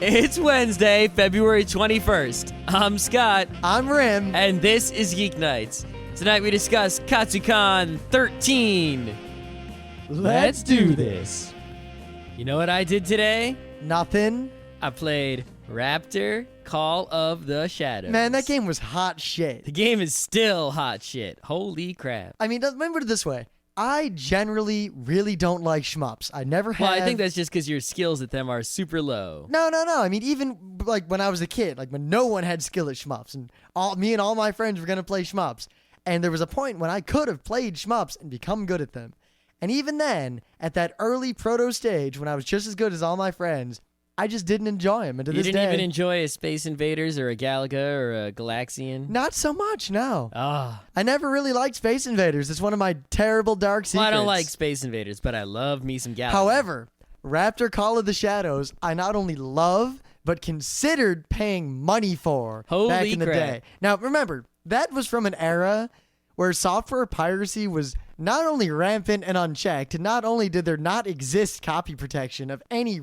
It's Wednesday, February 21st. I'm Scott. I'm Rim. And this is Geeknights. Tonight we discuss Katsucon 13. Let's do this. You know what I did today? Nothing. I played Raptor Call of the Shadows. Man, that game was hot shit. The game is still hot shit. Holy crap. I mean, remember it this way. I generally really don't like shmups. I never have. Well, I think that's just because your skills at them are super low. No. I mean, even like when I was a kid, like when no one had skill at shmups, and me and all my friends were gonna play shmups, and there was a point when I could have played shmups and become good at them. And even then, at that early proto stage, when I was just as good as all my friends, I just didn't enjoy them. And to this day, you didn't even enjoy a Space Invaders or a Galaga or a Galaxian? Not so much, no. Ah. I never really liked Space Invaders. It's one of my terrible dark secrets. Well, I don't like Space Invaders, but I love me some Galaga. However, Raptor Call of the Shadows, I not only love, but considered paying money for back in the day. Now, remember, that was from an era where software piracy was not only rampant and unchecked, not only did there not exist copy protection of any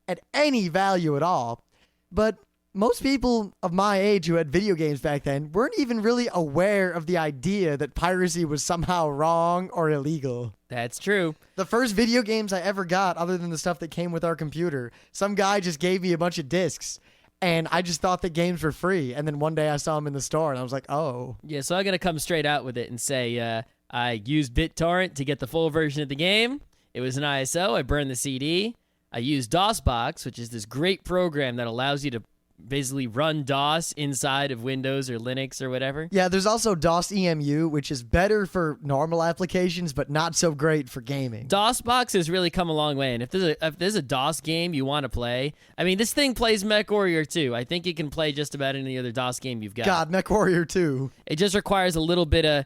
at any value at all, but most people of my age who had video games back then weren't even really aware of the idea that piracy was somehow wrong or illegal. That's true. The first video games I ever got, other than the stuff that came with our computer, some guy just gave me a bunch of discs, and I just thought that games were free. And then one day I saw them in the store, and I was like, oh. Yeah, so I'm going to come straight out with it and say I used BitTorrent to get the full version of the game. It was an ISO. I burned the CD. I used DOSBox, which is this great program that allows you to basically run DOS inside of Windows or Linux or whatever. Yeah, there's also DOS EMU, which is better for normal applications, but not so great for gaming. DOSBox has really come a long way, and if there's a DOS game you want to play, I mean, this thing plays MechWarrior 2. I think it can play just about any other DOS game you've got. God, MechWarrior 2. It just requires a little bit of,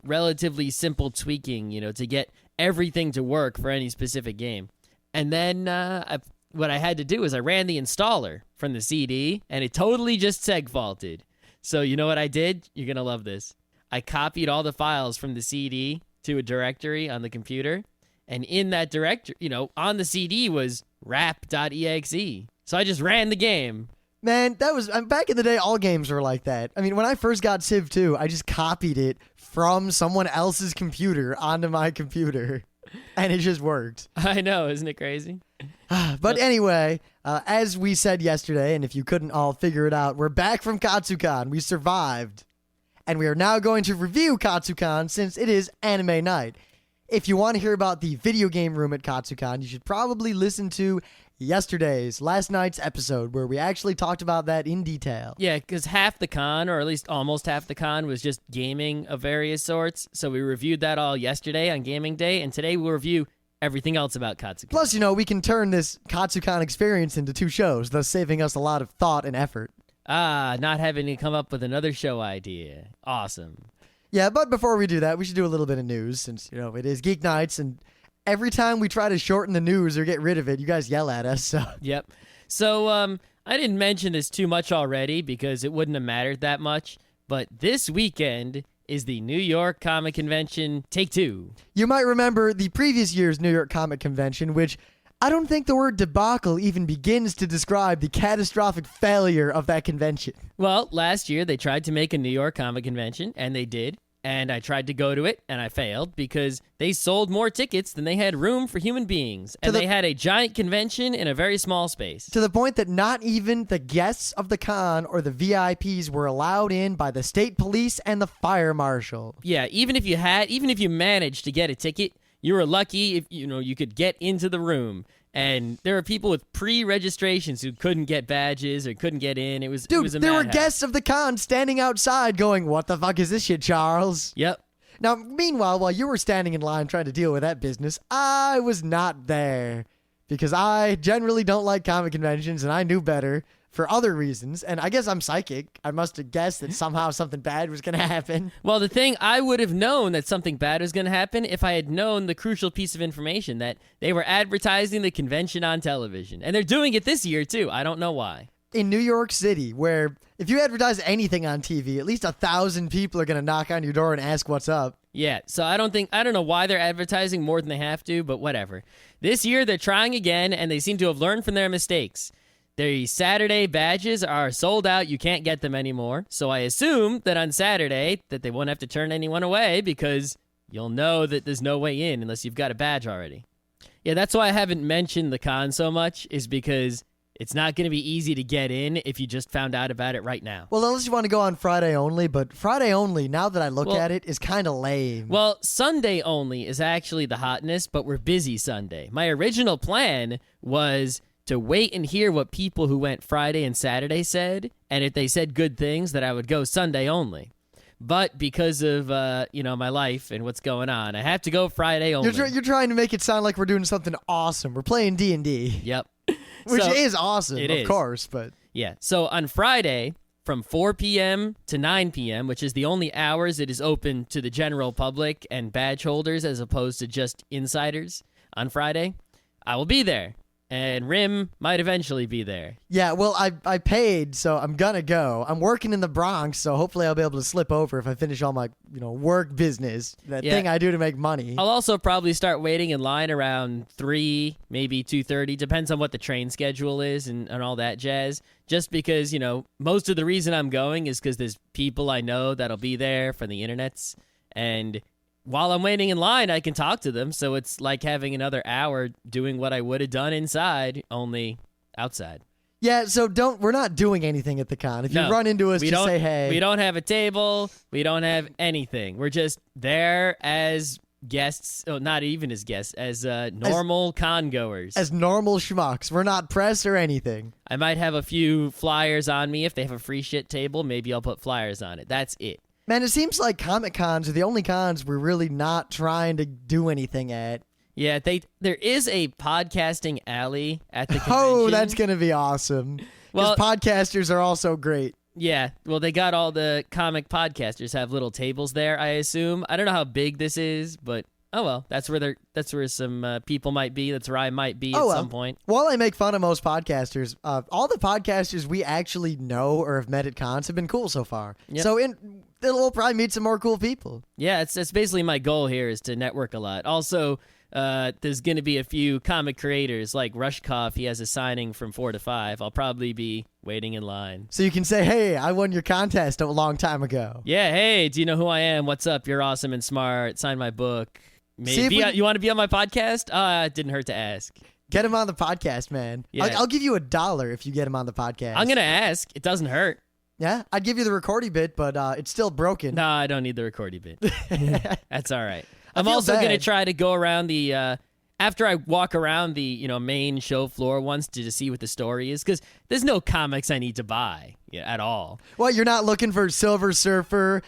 relatively simple tweaking, to get everything to work for any specific game. And then what I had to do is I ran the installer from the CD, and it totally just seg-faulted. So you know what I did? You're going to love this. I copied all the files from the CD to a directory on the computer, and in that directory, on the CD was rap.exe. So I just ran the game. Man, that was back in the day, all games were like that. I mean, when I first got Civ 2, I just copied it from someone else's computer onto my computer. And it just worked. I know, isn't it crazy? But anyway, as we said yesterday, and if you couldn't all figure it out, we're back from Katsucon. We survived. And we are now going to review Katsucon since it is anime night. If you want to hear about the video game room at Katsucon, you should probably listen to last night's episode where we actually talked about that in detail. Yeah, because half the con, or at least almost half the con, was just gaming of various sorts. So we reviewed that all yesterday on Gaming Day, and today we'll review everything else about Katsucon. Plus, we can turn this Katsucon experience into 2 shows, thus saving us a lot of thought and effort. Not having to come up with another show idea. Awesome. Yeah, but before we do that, we should do a little bit of news since, it is Geek Nights, and every time we try to shorten the news or get rid of it, you guys yell at us. So. Yep. So I didn't mention this too much already because it wouldn't have mattered that much, but this weekend is the New York Comic Convention Take 2. You might remember the previous year's New York Comic Convention, which I don't think the word debacle even begins to describe the catastrophic failure of that convention. Well, last year they tried to make a New York Comic Convention, and they did. And I tried to go to it, and I failed because they sold more tickets than they had room for human beings. And they had a giant convention in a very small space. To the point that not even the guests of the con or the VIPs were allowed in by the state police and the fire marshal. Yeah, even if you managed to get a ticket, you were lucky if you could get into the room. And there were people with pre-registrations who couldn't get badges or couldn't get in. It was a madhouse. There were guests of the con standing outside going, "What the fuck is this shit, Charles?" Yep. Now, meanwhile, while you were standing in line trying to deal with that business, I was not there because I generally don't like comic conventions, and I knew better for other reasons. And I guess I'm psychic. I must have guessed that somehow something bad was going to happen. Well, the thing, I would have known that something bad was going to happen if I had known the crucial piece of information that they were advertising the convention on television. And they're doing it this year, too. I don't know why. In New York City, where if you advertise anything on TV, at least 1,000 people are going to knock on your door and ask what's up. Yeah, so I don't know why they're advertising more than they have to, but whatever. This year, they're trying again, and they seem to have learned from their mistakes. The Saturday badges are sold out. You can't get them anymore. So I assume that on Saturday that they won't have to turn anyone away because you'll know that there's no way in unless you've got a badge already. Yeah, that's why I haven't mentioned the con so much, is because it's not going to be easy to get in if you just found out about it right now. Well, unless you want to go on Friday only, but Friday only, now that I look at it, is kind of lame. Well, Sunday only is actually the hotness, but we're busy Sunday. My original plan was to wait and hear what people who went Friday and Saturday said, and if they said good things, that I would go Sunday only. But because of my life and what's going on, I have to go Friday only. You're trying to make it sound like we're doing something awesome. We're playing D&D. Yep. Which is awesome, of course, but... Yeah, so on Friday, from 4 p.m. to 9 p.m., which is the only hours it is open to the general public and badge holders as opposed to just insiders on Friday, I will be there. And Rim might eventually be there. Yeah, well, I paid, so I'm gonna go. I'm working in the Bronx, so hopefully I'll be able to slip over if I finish all my, work business. That thing I do to make money. I'll also probably start waiting in line around 3, maybe 2:30. Depends on what the train schedule is and all that jazz. Just because, most of the reason I'm going is because there's people I know that'll be there from the internets. And while I'm waiting in line, I can talk to them, so it's like having another hour doing what I would have done inside, only outside. Yeah, so we're not doing anything at the con. If you run into us, just say hey. We don't have a table. We don't have anything. We're just there as guests. Oh, not even as guests, as normal con goers. As normal schmucks. We're not press or anything. I might have a few flyers on me. If they have a free shit table, maybe I'll put flyers on it. That's it. Man, it seems like Comic Cons are the only cons we're really not trying to do anything at. Yeah, there is a podcasting alley at the convention. Oh, that's going to be awesome. Because podcasters are also great. Yeah, well, they got all the comic podcasters have little tables there, I assume. I don't know how big this is, but oh well, that's where some people might be. That's where I might be at some point. While I make fun of most podcasters, all the podcasters we actually know or have met at cons have been cool so far. Yep. So we'll probably meet some more cool people. Yeah, it's basically my goal here is to network a lot. Also, there's going to be a few comic creators like Rushkoff. He has a signing from 4 to 5. I'll probably be waiting in line. So you can say, hey, I won your contest a long time ago. Yeah, hey, do you know who I am? What's up? You're awesome and smart. Sign my book. Maybe you want to be on my podcast? It didn't hurt to ask. Get him on the podcast, man. Yeah. I'll give you $1 if you get him on the podcast. I'm going to ask. It doesn't hurt. Yeah, I'd give you the recording bit, but it's still broken. No, I don't need the recording bit. That's all right. I'm also going to try to go around the, after I walk around the, main show floor once to see what the story is, because there's no comics I need to buy at all. Well, you're not looking for Silver Surfer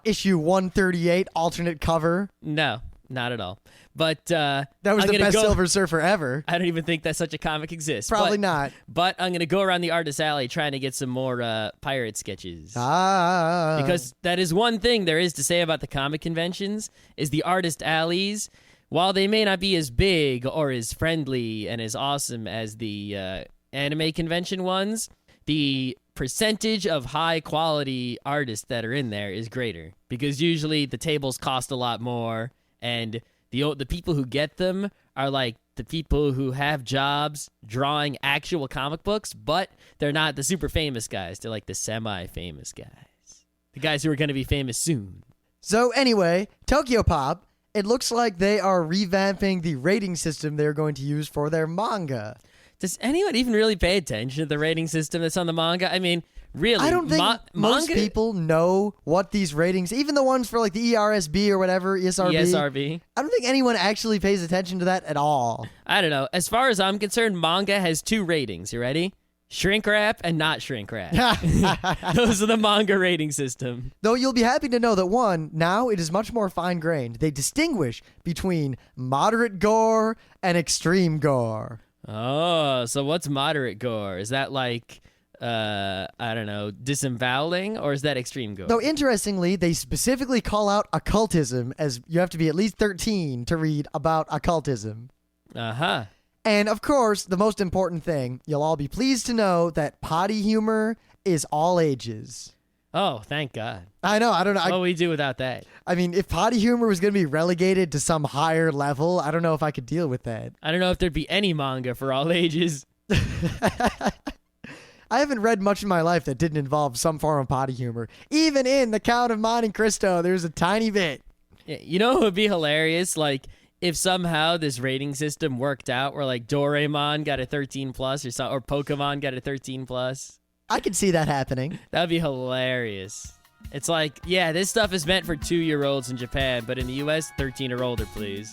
issue 138 alternate cover? No, not at all. But that was the best Silver Surfer ever. I don't even think that such a comic exists. Probably not. But I'm going to go around the artist alley trying to get some more pirate sketches. Because that is one thing there is to say about the comic conventions, is the artist alleys, while they may not be as big or as friendly and as awesome as the anime convention ones, the percentage of high-quality artists that are in there is greater. Because usually the tables cost a lot more, and the people who get them are like the people who have jobs drawing actual comic books, but they're not the super famous guys. They're like the semi-famous guys. The guys who are going to be famous soon. So anyway, Tokyopop, it looks like they are revamping the rating system they're going to use for their manga. Does anyone even really pay attention to the rating system that's on the manga? I mean, really? I don't think most people know what these ratings, even the ones for like the ERSB or whatever, ESRB. I don't think anyone actually pays attention to that at all. I don't know. As far as I'm concerned, manga has 2 ratings. You ready? Shrink wrap and not shrink wrap. Those are the manga rating system. Though you'll be happy to know that now it is much more fine-grained. They distinguish between moderate gore and extreme gore. Oh, so what's moderate gore? Is that like, I don't know, disemvoweling, or is that extreme gore? Though, interestingly, they specifically call out occultism, as you have to be at least 13 to read about occultism. Uh-huh. And, of course, the most important thing, you'll all be pleased to know that potty humor is all ages. Oh, thank God. I know. I don't know. What would we do without that? I mean, if potty humor was going to be relegated to some higher level, I don't know if I could deal with that. I don't know if there'd be any manga for all ages. I haven't read much in my life that didn't involve some form of potty humor. Even in The Count of Monte Cristo, there's a tiny bit. Yeah, you know what would be hilarious? Like, if somehow this rating system worked out where, like, Doraemon got a 13 plus or Pokemon got a 13 plus. I could see that happening. That'd be hilarious. It's like, yeah, this stuff is meant for 2-year-olds in Japan, but in the U.S., 13 or older, please.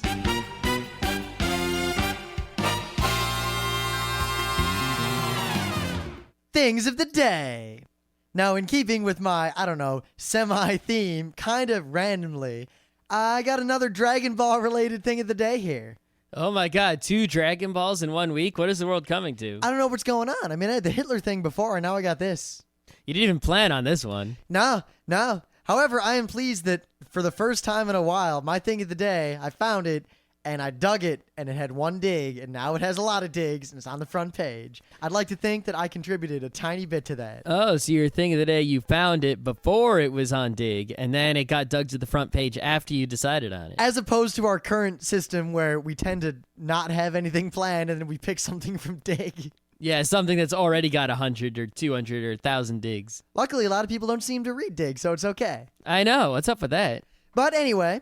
Things of the day. Now, in keeping with my, semi-theme, kind of randomly, I got another Dragon Ball related thing of the day here. Oh my god, 2 Dragon Balls in 1 week? What is the world coming to? I don't know what's going on. I mean, I had the Hitler thing before, and now I got this. You didn't even plan on this one. No. However, I am pleased that for the first time in a while, my thing of the day, I found it, and I dug it, and it had 1 dig, and now it has a lot of digs, and it's on the front page. I'd like to think that I contributed a tiny bit to that. Oh, so your thing of the day, you found it before it was on dig, and then it got dug to the front page after you decided on it. As opposed to our current system where we tend to not have anything planned, and then we pick something from dig. Yeah, something that's already got 100 or 200 or 1,000 digs. Luckily, a lot of people don't seem to read dig, so it's okay. I know. What's up with that? But anyway,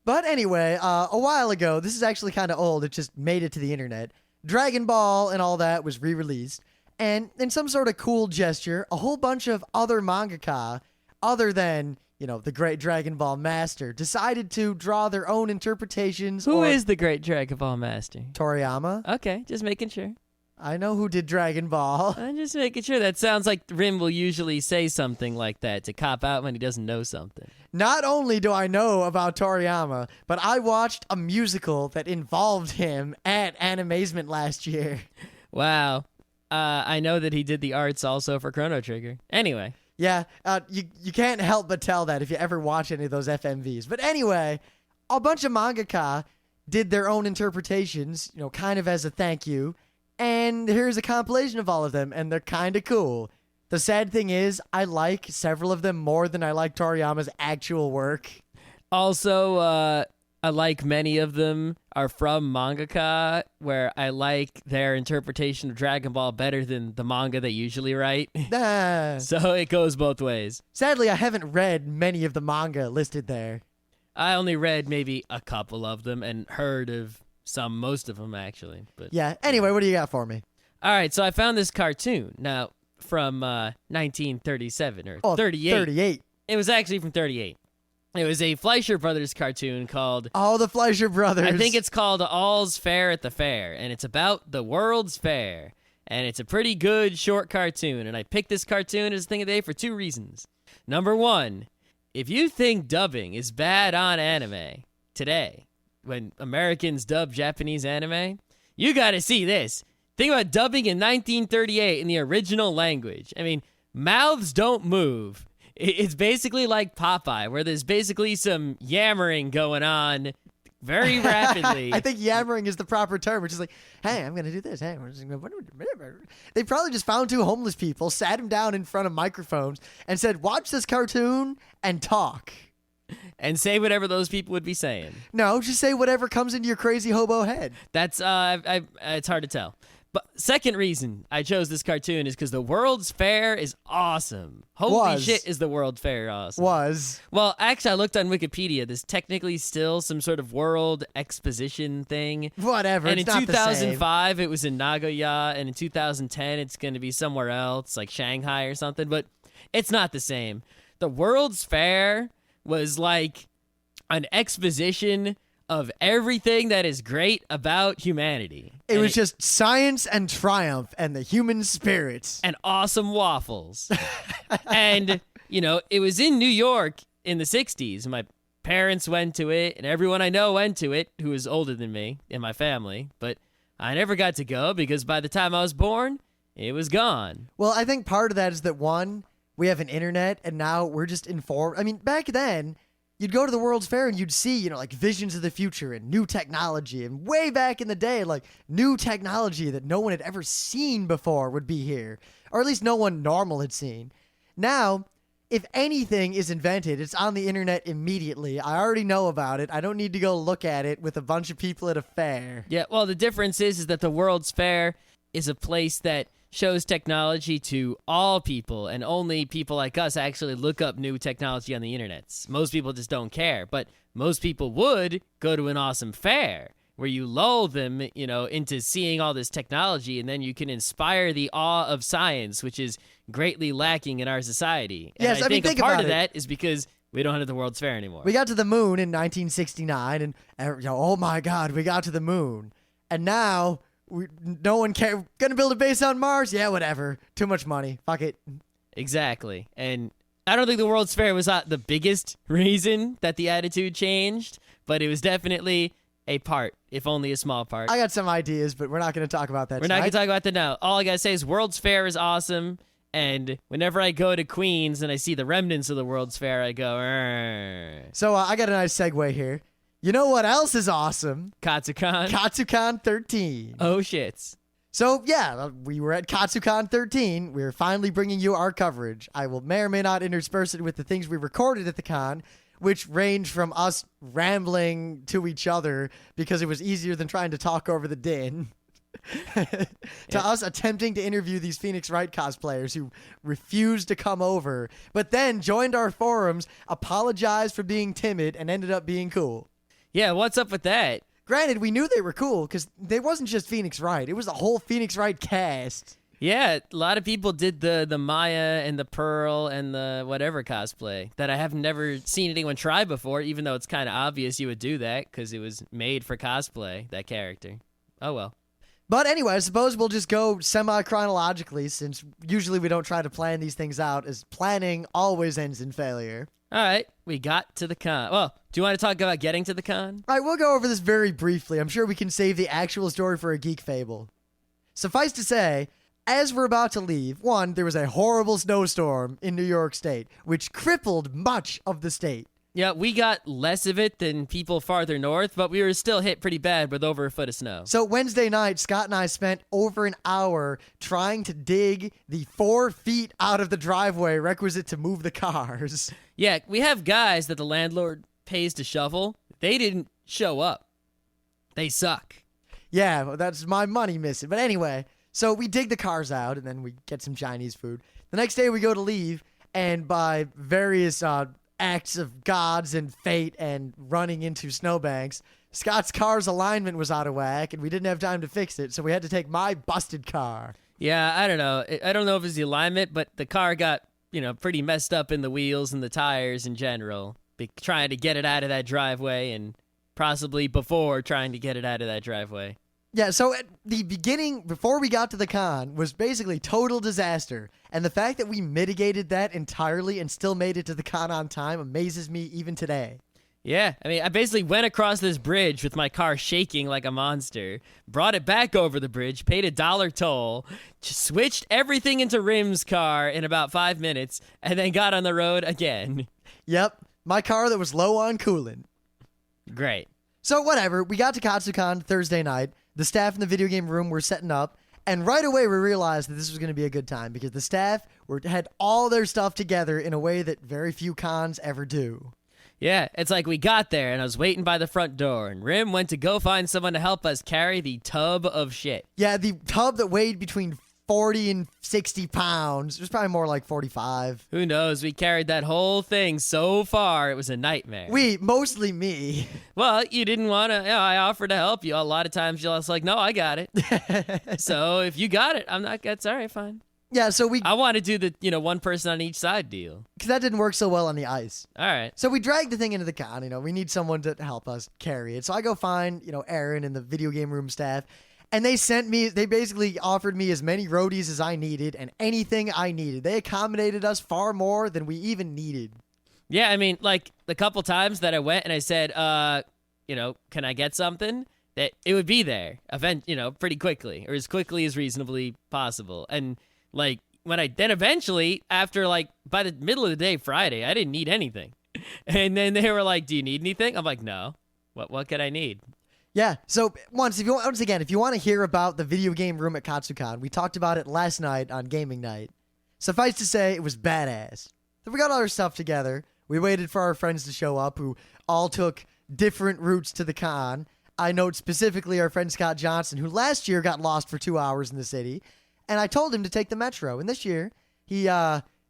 a while ago, this is actually kind of old, it just made it to the internet, Dragon Ball and all that was re-released, and in some sort of cool gesture, a whole bunch of other mangaka, other than, the great Dragon Ball master, decided to draw their own interpretations. Who is the great Dragon Ball master? Toriyama. Okay, just making sure. I know who did Dragon Ball. I'm just making sure. That sounds like Rim will usually say something like that to cop out when he doesn't know something. Not only do I know about Toriyama, but I watched a musical that involved him at Animazement last year. Wow. I know that he did the arts also for Chrono Trigger. Anyway. Yeah, you can't help but tell that if you ever watch any of those FMVs. But anyway, a bunch of mangaka did their own interpretations, kind of as a thank you. And here's a compilation of all of them, and they're kind of cool. The sad thing is, I like several of them more than I like Toriyama's actual work. Also, I like many of them are from mangaka, where I like their interpretation of Dragon Ball better than the manga they usually write. So it goes both ways. Sadly, I haven't read many of the manga listed there. I only read maybe a couple of them and heard of most of them, actually. But yeah, anyway, what do you got for me? All right, so I found this cartoon. Now, from 1937 or 38. 38. It was actually from 38. It was a Fleischer Brothers cartoon called... Oh, the Fleischer Brothers. I think it's called All's Fair at the Fair, and it's about the World's Fair. And it's a pretty good short cartoon, and I picked this cartoon as a thing of the day for 2 reasons. Number 1, if you think dubbing is bad on anime today, when Americans dub Japanese anime, you gotta see this. Think about dubbing in 1938 in the original language. I mean, mouths don't move. It's basically like Popeye, where there's basically some yammering going on very rapidly. I think yammering is the proper term, which is like, hey, I'm going to do this. Hey, we're just gonna... They probably just found 2 homeless people, sat them down in front of microphones, and said, watch this cartoon and talk. And say whatever those people would be saying. No, just say whatever comes into your crazy hobo head. That's, it's hard to tell. But second reason I chose this cartoon is because the World's Fair is awesome. Holy shit, is the World's Fair awesome. Well, actually, I looked on Wikipedia. There's technically still some sort of world exposition thing. Whatever, and it's in not 2005, the same. it was in Nagoya, and in 2010, it's going to be somewhere else, like Shanghai or something. But it's not the same. The World's Fair was like an exposition of everything that is great about humanity. It was just science and triumph and the human spirit. And awesome waffles. And, it was in New York in the 60s. My parents went to it, and everyone I know went to it who was older than me in my family. But I never got to go because by the time I was born, it was gone. Well, I think part of that is that, one, we have an internet, and now we're just informed. I mean, back then, you'd go to the World's Fair and you'd see, like visions of the future and new technology. And way back in the day, like new technology that no one had ever seen before would be here. Or at least no one normal had seen. Now, if anything is invented, it's on the internet immediately. I already know about it. I don't need to go look at it with a bunch of people at a fair. Yeah, well, the difference is that the World's Fair is a place that shows technology to all people, and only people like us actually look up new technology on the internet. Most people just don't care, but most people would go to an awesome fair where you lull them, into seeing all this technology, and then you can inspire the awe of science, which is greatly lacking in our society. And yes, I think a part of it. that is because we don't have the World's Fair anymore. We got to the moon in 1969, and oh my God, we got to the moon. And now, no one cares. Gonna build a base on Mars? Yeah, whatever. Too much money. Fuck it. Exactly. And I don't think the World's Fair was not the biggest reason that the attitude changed, but it was definitely a part, if only a small part. I got some ideas, but we're not going to talk about that We're tonight. not going to talk about that now. All I got to say is World's Fair is awesome, and whenever I go to Queens and I see the remnants of the World's Fair, I go, Arr. So I got a nice segue here. You know what else is awesome? Katsucon. Katsucon 13. Oh, shits. So, yeah, we were at Katsucon 13. We're finally bringing you our coverage. I will may or may not intersperse it with the things we recorded at the con, which range from us rambling to each other because it was easier than trying to talk over the din, to us attempting to interview these Phoenix Wright cosplayers who refused to come over, but then joined our forums, apologized for being timid, and ended up being cool. Yeah, what's up with that? Granted, we knew they were cool because they wasn't just Phoenix Wright. It was the whole Phoenix Wright cast. Yeah, a lot of people did the Maya and the Pearl and the whatever cosplay that I have never seen anyone try before, even though it's kind of obvious you would do that because it was made for cosplay, that character. Oh, well. But anyway, I suppose we'll just go semi-chronologically since usually we don't try to plan these things out, as planning always ends in failure. All right, we got to the con. Well, do you want to talk about getting to the con? All right, we'll go over this very briefly. I'm sure we can save the actual story for a geek fable. Suffice to say, as we're about to leave, one, there was a horrible snowstorm in New York State, which crippled much of the state. Yeah, we got less of it than people farther north, but we were still hit pretty bad with over a foot of snow. So Wednesday night, Scott and I spent over an hour trying to dig the 4 feet out of the driveway requisite to move the cars. Yeah, we have guys that the landlord pays to shovel. They didn't show up. They suck. Yeah, well, that's my money missing. But anyway, so we dig the cars out, and then we get some Chinese food. The next day, we go to leave, and by various acts of gods and fate and running into snowbanks, Scott's car's alignment was out of whack, and we didn't have time to fix it, so we had to take my busted car. Yeah, I don't know. I don't know if it's the alignment, but the car got, pretty messed up in the wheels and the tires in general. Trying to get it out of that driveway, and possibly before trying to get it out of that driveway. Yeah, so at the beginning, before we got to the con, was basically total disaster. And the fact that we mitigated that entirely and still made it to the con on time amazes me even today. Yeah, I mean, I basically went across this bridge with my car shaking like a monster, brought it back over the bridge, paid $1 toll, just switched everything into Rim's car in about 5 minutes, and then got on the road again. Yep, my car that was low on coolant. Great. So whatever, we got to Katsucon Thursday night. The staff in the video game room were setting up, and right away we realized that this was going to be a good time because the staff had all their stuff together in a way that very few cons ever do. Yeah, it's like we got there and I was waiting by the front door, and Rim went to go find someone to help us carry the tub of shit. Yeah, the tub that weighed between 40 and 60 pounds. It was probably more like 45. Who knows? We carried that whole thing so far, it was a nightmare. Mostly me. Well, you didn't want to, I offered to help you. A lot of times you're just like, no, I got it. So if you got it, that's all right, fine. Yeah, so I want to do the, one person on each side deal. Because that didn't work so well on the ice. All right. So we dragged the thing into the con, we need someone to help us carry it. So I go find, Aaron and the video game room staff. And they basically offered me as many roadies as I needed and anything I needed. They accommodated us far more than we even needed. Yeah, I mean, like the couple times that I went and I said, can I get something? That it would be there, pretty quickly, or as quickly as reasonably possible. And like then eventually, after by the middle of the day Friday, I didn't need anything. And then they were like, "Do you need anything?" I'm like, "No. What could I need?" Yeah, so once again, if you want to hear about the video game room at Katsucon, we talked about it last night on Gaming Night. Suffice to say, it was badass. So we got all our stuff together. We waited for our friends to show up, who all took different routes to the con. I note specifically our friend Scott Johnson, who last year got lost for 2 hours in the city. And I told him to take the metro. And this year, he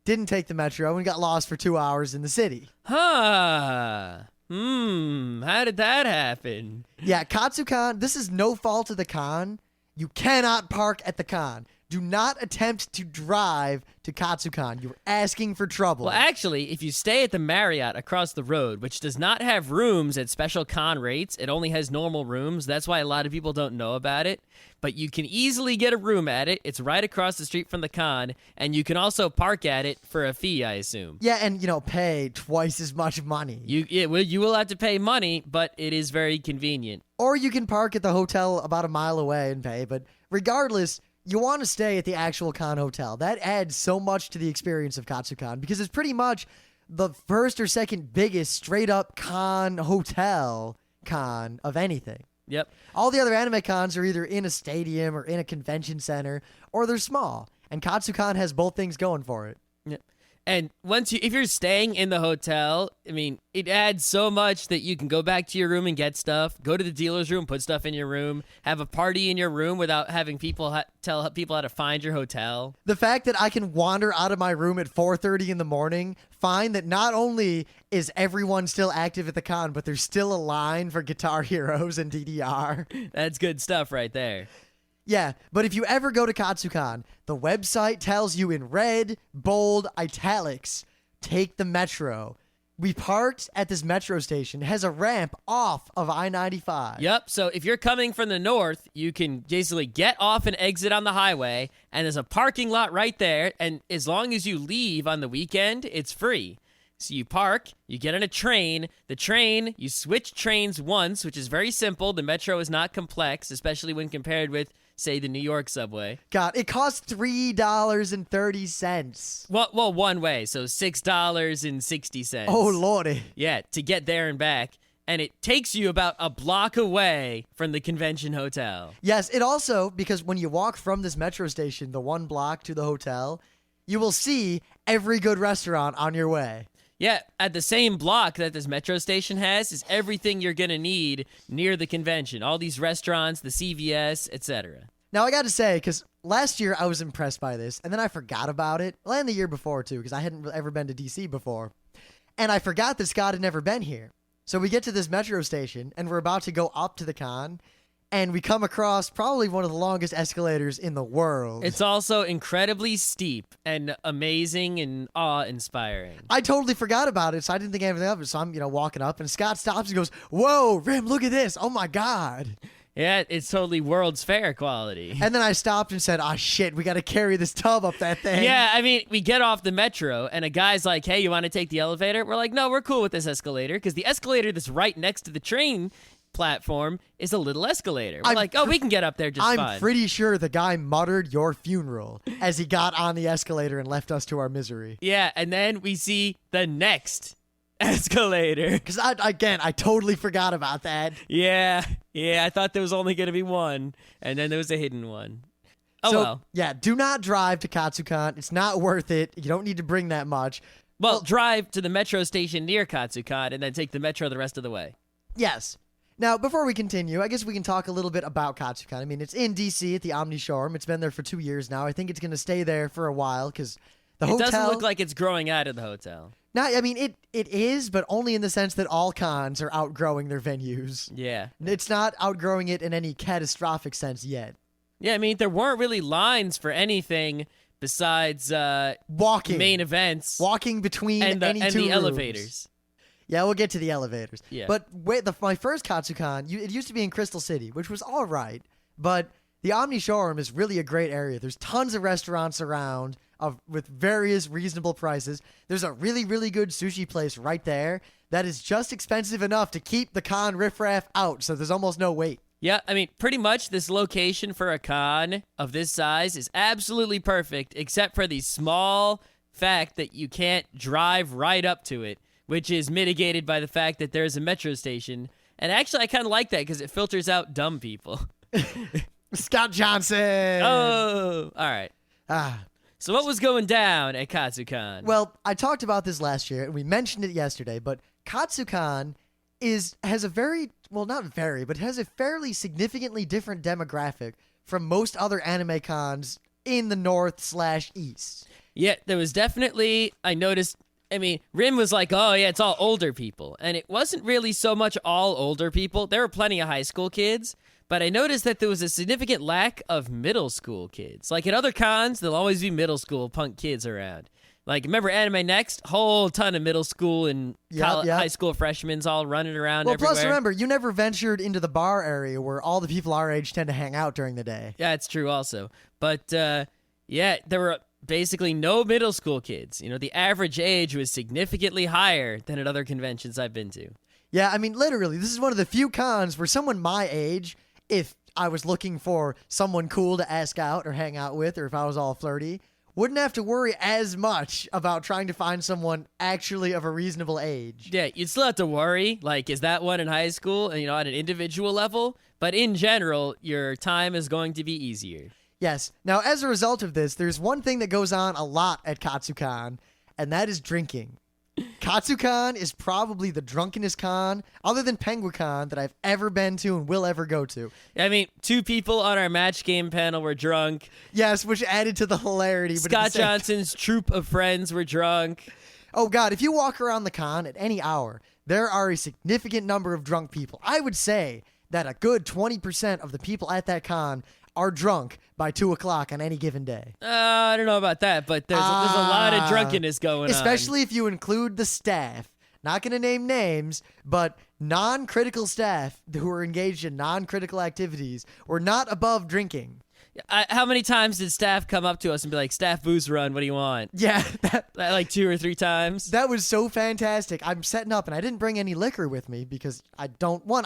didn't take the metro and got lost for 2 hours in the city. Huh. How did that happen? Yeah, Katsucon, this is no fault of the con. You cannot park at the con. Do not attempt to drive to Katsucon. You're asking for trouble. Well, actually, if you stay at the Marriott across the road, which does not have rooms at special con rates, it only has normal rooms. That's why a lot of people don't know about it. But you can easily get a room at it. It's right across the street from the con, and you can also park at it for a fee, I assume. Yeah, and, pay twice as much money. You will have to pay money, but it is very convenient. Or you can park at the hotel about a mile away and pay, but regardless, you want to stay at the actual con hotel. That adds so much to the experience of Katsucon because it's pretty much the first or second biggest straight-up con hotel con of anything. Yep. All the other anime cons are either in a stadium or in a convention center, or they're small. And Katsucon has both things going for it. Yep. And if you're staying in the hotel, I mean, it adds so much that you can go back to your room and get stuff, go to the dealer's room, put stuff in your room, have a party in your room without having people tell people how to find your hotel. The fact that I can wander out of my room at 4:30 in the morning, find that not only is everyone still active at the con, but there's still a line for Guitar Heroes and DDR. That's good stuff right there. Yeah, but if you ever go to Katsucon, the website tells you in red, bold, italics, take the metro. We parked at this metro station. It has a ramp off of I-95. Yep, so if you're coming from the north, you can basically get off and exit on the highway, and there's a parking lot right there, and as long as you leave on the weekend, it's free. So you park, you get on a train, you switch trains once, which is very simple. The metro is not complex, especially when compared with, say, the New York subway. God, it costs $3.30. Well, one way, so $6.60. Oh, lordy. Yeah, to get there and back. And it takes you about a block away from the convention hotel. Yes, it also, because when you walk from this metro station, the 1 block to the hotel, you will see every good restaurant on your way. Yeah, at the same block that this metro station has is everything you're going to need near the convention. All these restaurants, the CVS, etc. Now, I got to say, because last year I was impressed by this, and then I forgot about it. Well, and the year before, too, because I hadn't ever been to D.C. before. And I forgot that Scott had never been here. So we get to this metro station, and we're about to go up to the con, and we come across probably one of the longest escalators in the world. It's also incredibly steep and amazing and awe-inspiring. I totally forgot about it, so I didn't think anything of it. So I'm, walking up, and Scott stops and goes, "Whoa, Rim, look at this. Oh, my God." Yeah, it's totally World's Fair quality. And then I stopped and said, "Ah, shit, we got to carry this tub up that thing." Yeah, I mean, we get off the metro, and a guy's like, "Hey, you want to take the elevator?" We're like, "No, we're cool with this escalator," because the escalator that's right next to the train platform is a little escalator. We're like, "Oh, we can get up there just fine." I'm pretty sure the guy muttered "your funeral" as he got on the escalator and left us to our misery. Yeah, and then we see the next escalator. Because, I totally forgot about that. Yeah, I thought there was only going to be one, and then there was a hidden one. Oh, well. Yeah, do not drive to Katsucon. It's not worth it. You don't need to bring that much. Well, drive to the metro station near Katsucon and then take the metro the rest of the way. Yes. Now, before we continue, I guess we can talk a little bit about Katsucon. I mean, it's in D.C. at the Omni Showroom. It's been there for 2 years now. I think it's going to stay there for a while because the hotel... It doesn't look like it's growing out of the hotel. No, I mean, it is, but only in the sense that all cons are outgrowing their venues. Yeah. It's not outgrowing it in any catastrophic sense yet. Yeah, I mean, there weren't really lines for anything besides walking main events. Walking between and any two the rooms. elevators. Yeah, we'll get to the elevators. Yeah. But wait, my first Katsucon, it used to be in Crystal City, which was all right. But the Omni Showroom is really a great area. There's tons of restaurants around with various reasonable prices. There's a really, really good sushi place right there that is just expensive enough to keep the con riffraff out, so there's almost no wait. Yeah, I mean, pretty much this location for a con of this size is absolutely perfect, except for the small fact that you can't drive right up to it, which is mitigated by the fact that there's a metro station. And actually, I kind of like that because it filters out dumb people. Scott Johnson! Oh, all right. So what was going down at Katsucon? Well, I talked about this last year, and we mentioned it yesterday, but Katsucon has a fairly significantly different demographic from most other anime cons in the north/east. Yeah, there was definitely, I noticed, Rim was like, oh yeah, it's all older people. And it wasn't really so much all older people. There were plenty of high school kids, but I noticed that there was a significant lack of middle school kids. Like at other cons, there'll always be middle school punk kids around. Like, remember Anime Next? Whole ton of middle school and high school freshmen all running around everywhere. Plus, remember, you never ventured into the bar area where all the people our age tend to hang out during the day. Yeah, it's true also. But, yeah, there were basically no middle school kids. You know, the average age was significantly higher than at other conventions I've been to. Yeah, I mean, literally, this is one of the few cons where someone my age, if I was looking for someone cool to ask out or hang out with, or if I was all flirty, wouldn't have to worry as much about trying to find someone actually of a reasonable age. Yeah, you'd still have to worry, like, is that one in high school, and, you know, at an individual level? But in general, your time is going to be easier. Yes. Now, as a result of this, there's one thing that goes on a lot at Katsucon, and that is drinking. Katsucon is probably the drunkenest con, other than Penguicon, that I've ever been to and will ever go to. I mean, 2 people on our match game panel were drunk. Yes, which added to the hilarity. Scott Johnson's troop of friends were drunk. Oh, God, if you walk around the con at any hour, there are a significant number of drunk people. I would say that a good 20% of the people at that con are drunk by 2 o'clock on any given day. I don't know about that, but there's a lot of drunkenness going on. Especially if you include the staff. Not going to name names, but non-critical staff who are engaged in non-critical activities were not above drinking. How many times did staff come up to us and be like, staff booze run, what do you want? Yeah. Like 2 or 3 times? That was so fantastic. I'm setting up, and I didn't bring any liquor with me because I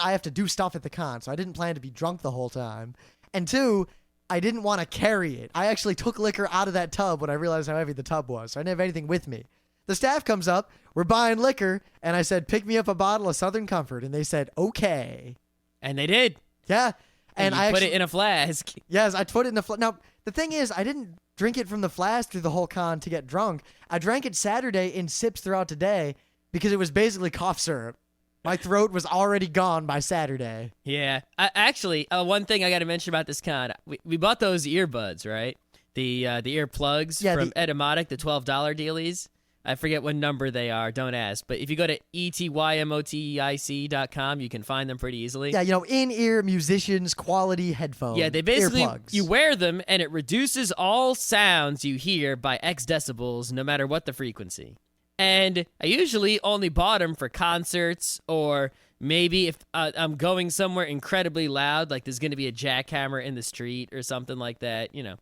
have to do stuff at the con, so I didn't plan to be drunk the whole time. And 2, I didn't want to carry it. I actually took liquor out of that tub when I realized how heavy the tub was, so I didn't have anything with me. The staff comes up, we're buying liquor, and I said, pick me up a bottle of Southern Comfort, and they said, okay. And they did. Yeah. And I put it in a flask. Yes, I put it in a flask. Now, the thing is, I didn't drink it from the flask through the whole con to get drunk. I drank it Saturday in sips throughout the day because it was basically cough syrup. My throat was already gone by Saturday. Yeah. Actually, one thing I got to mention about this con, we bought those earbuds, right? The earplugs from Etymotic, the $12 dealies. I forget what number they are. Don't ask. But if you go to etymotic.com, you can find them pretty easily. Yeah, you know, in-ear musicians quality headphones. Yeah, they basically, earplugs. You wear them and it reduces all sounds you hear by X decibels, no matter what the frequency. And I usually only bought them for concerts, or maybe if I'm going somewhere incredibly loud, like there's going to be a jackhammer in the street or something like that, you know.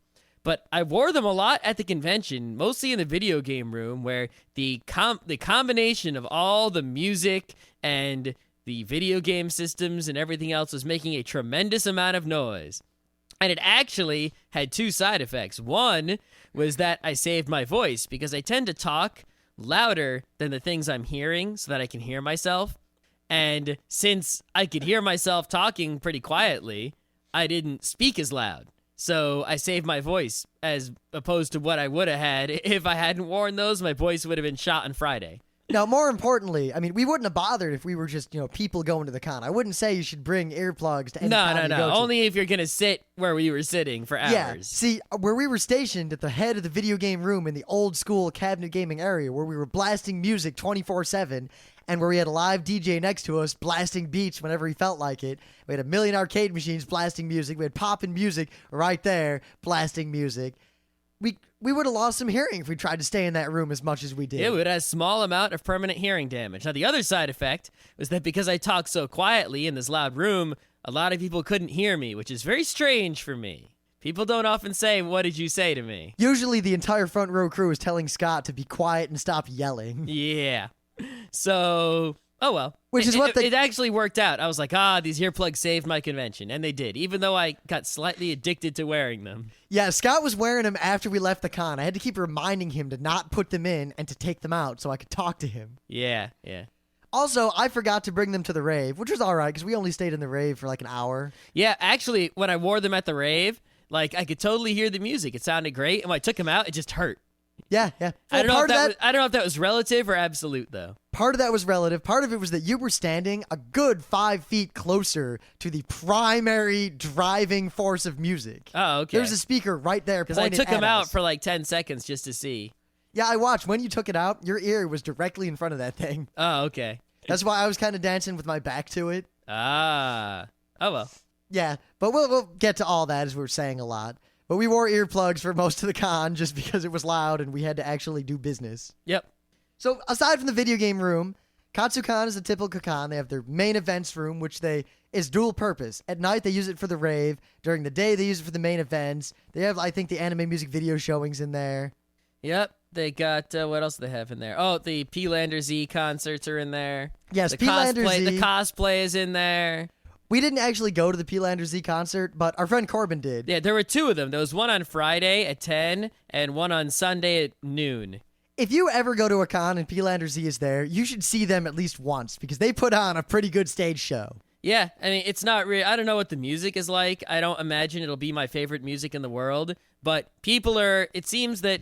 But I wore them a lot at the convention, mostly in the video game room, where the combination of all the music and the video game systems and everything else was making a tremendous amount of noise. And it actually had 2 side effects. One was that I saved my voice, because I tend to talk louder than the things I'm hearing so that I can hear myself. And since I could hear myself talking pretty quietly, I didn't speak as loud. So I saved my voice, as opposed to what I would have had if I hadn't worn those. My voice would have been shot on Friday. Now, more importantly, I mean, we wouldn't have bothered if we were just, people going to the con. I wouldn't say you should bring earplugs to any con you go to. Only if you're going to sit where we were sitting for hours. Yeah, see, where we were stationed at the head of the video game room in the old school cabinet gaming area, where we were blasting music 24/7, and where we had a live DJ next to us blasting beats whenever he felt like it. We had a million arcade machines blasting music. We had poppin' music right there blasting music. We would have lost some hearing if we tried to stay in that room as much as we did. Yeah, we would have a small amount of permanent hearing damage. Now, the other side effect was that because I talked so quietly in this loud room, a lot of people couldn't hear me, which is very strange for me. People don't often say, "What did you say to me?" Usually the entire front row crew is telling Scott to be quiet and stop yelling. Yeah. So, oh well. Which is it actually worked out. I was like, these earplugs saved my convention. And they did, even though I got slightly addicted to wearing them. Yeah, Scott was wearing them after we left the con. I had to keep reminding him to not put them in and to take them out so I could talk to him. Yeah. Also, I forgot to bring them to the rave, which was all right because we only stayed in the rave for like an hour. Yeah, actually, when I wore them at the rave, like I could totally hear the music. It sounded great. And when I took them out, it just hurt. Yeah. Well, I don't know if that was relative or absolute, though. Part of that was relative. Part of it was that you were standing a good 5 feet closer to the primary driving force of music. Oh, okay. There's a speaker right there. Because I took him out for like 10 seconds just to see. Yeah, I watched. When you took it out, your ear was directly in front of that thing. Oh, okay. That's why I was kind of dancing with my back to it. Ah. Oh, well. Yeah, but we'll get to all that as we were saying a lot. But we wore earplugs for most of the con just because it was loud and we had to actually do business. Yep. So aside from the video game room, Katsucon is a typical con. They have their main events room, which is dual purpose. At night, they use it for the rave. During the day, they use it for the main events. They have, I think, the anime music video showings in there. Yep. They got, what else do they have in there? Oh, the P-Lander Z concerts are in there. Yes, P-Lander Z. The cosplay is in there. We didn't actually go to the P-Lander Z concert, but our friend Corbin did. Yeah, there were 2 of them. There was one on Friday at 10 and one on Sunday at noon. If you ever go to a con and P-Lander Z is there, you should see them at least once because they put on a pretty good stage show. Yeah, I mean, it's not really, I don't know what the music is like. I don't imagine it'll be my favorite music in the world, but it seems that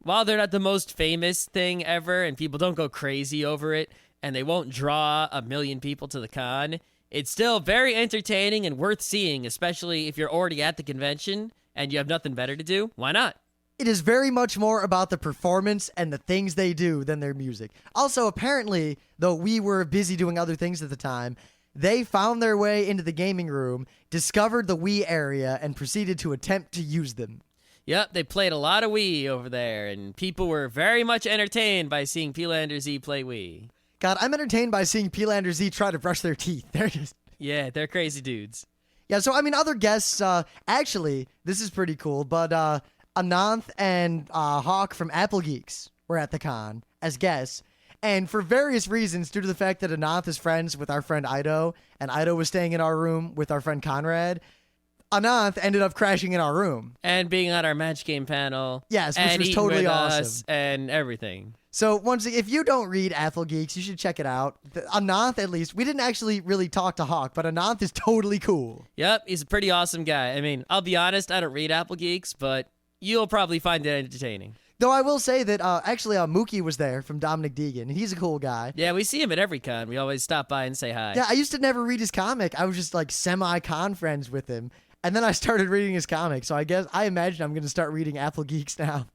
while they're not the most famous thing ever and people don't go crazy over it and they won't draw 1 million people to the con, it's still very entertaining and worth seeing, especially if you're already at the convention and you have nothing better to do. Why not? It is very much more about the performance and the things they do than their music. Also, apparently, though we were busy doing other things at the time, they found their way into the gaming room, discovered the Wii area, and proceeded to attempt to use them. Yep, they played a lot of Wii over there, and people were very much entertained by seeing P-Lander Z play Wii. God, I'm entertained by seeing P-Lander Z try to brush their teeth. Yeah, they're crazy dudes. Yeah, so, I mean, other guests, actually, this is pretty cool, but Ananth and Hawk from Apple Geeks were at the con as guests. And for various reasons, due to the fact that Ananth is friends with our friend Ido, and Ido was staying in our room with our friend Conrad, Ananth ended up crashing in our room. And being on our match game panel. Yes, which was totally awesome. And everything. So, if you don't read Apple Geeks, you should check it out. Ananth, at least, we didn't actually really talk to Hawk, but Ananth is totally cool. Yep, he's a pretty awesome guy. I mean, I'll be honest, I don't read Apple Geeks, but you'll probably find it entertaining. Though I will say that actually Mookie was there from Dominic Deegan, and he's a cool guy. Yeah, we see him at every con. We always stop by and say hi. Yeah, I used to never read his comic. I was just like semi-con friends with him. And then I started reading his comic, so I imagine I'm going to start reading Apple Geeks now.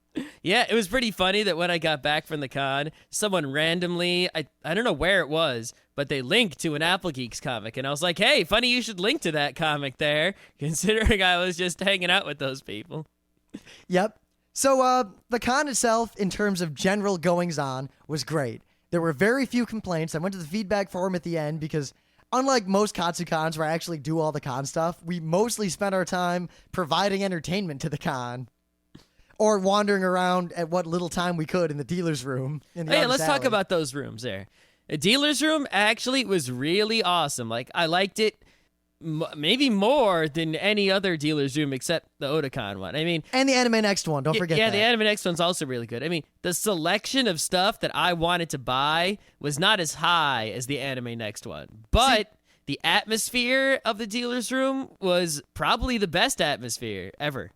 Yeah, it was pretty funny that when I got back from the con, someone randomly, I don't know where it was, but they linked to an Apple Geeks comic. And I was like, hey, funny you should link to that comic there, considering I was just hanging out with those people. Yep. So the con itself, in terms of general goings-on, was great. There were very few complaints. I went to the feedback forum at the end because, unlike most Katsucons where I actually do all the con stuff, we mostly spent our time providing entertainment to the con. Or wandering around at what little time we could in the dealer's room. Yeah, let's talk about those rooms there. The dealer's room actually was really awesome. Like, I liked it maybe more than any other dealer's room except the Otakon one. I mean, and the Anime Next one, don't forget that. Yeah, the Anime Next one's also really good. I mean, the selection of stuff that I wanted to buy was not as high as the Anime Next one. But the atmosphere of the dealer's room was probably the best atmosphere ever.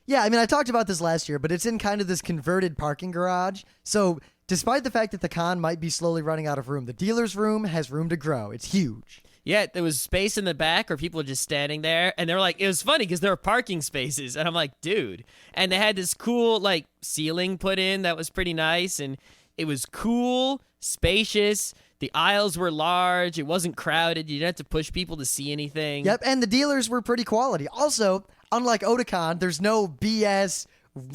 Yeah, I mean, I talked about this last year, but it's in kind of this converted parking garage. So despite the fact that the con might be slowly running out of room, the dealer's room has room to grow. It's huge. Yeah, there was space in the back where people were just standing there, and they were like, it was funny because there were parking spaces, and I'm like, dude. And they had this cool, like, ceiling put in that was pretty nice, and it was cool, spacious. The aisles were large. It wasn't crowded. You didn't have to push people to see anything. Yep, and the dealers were pretty quality. Also, unlike Otakon, there's no BS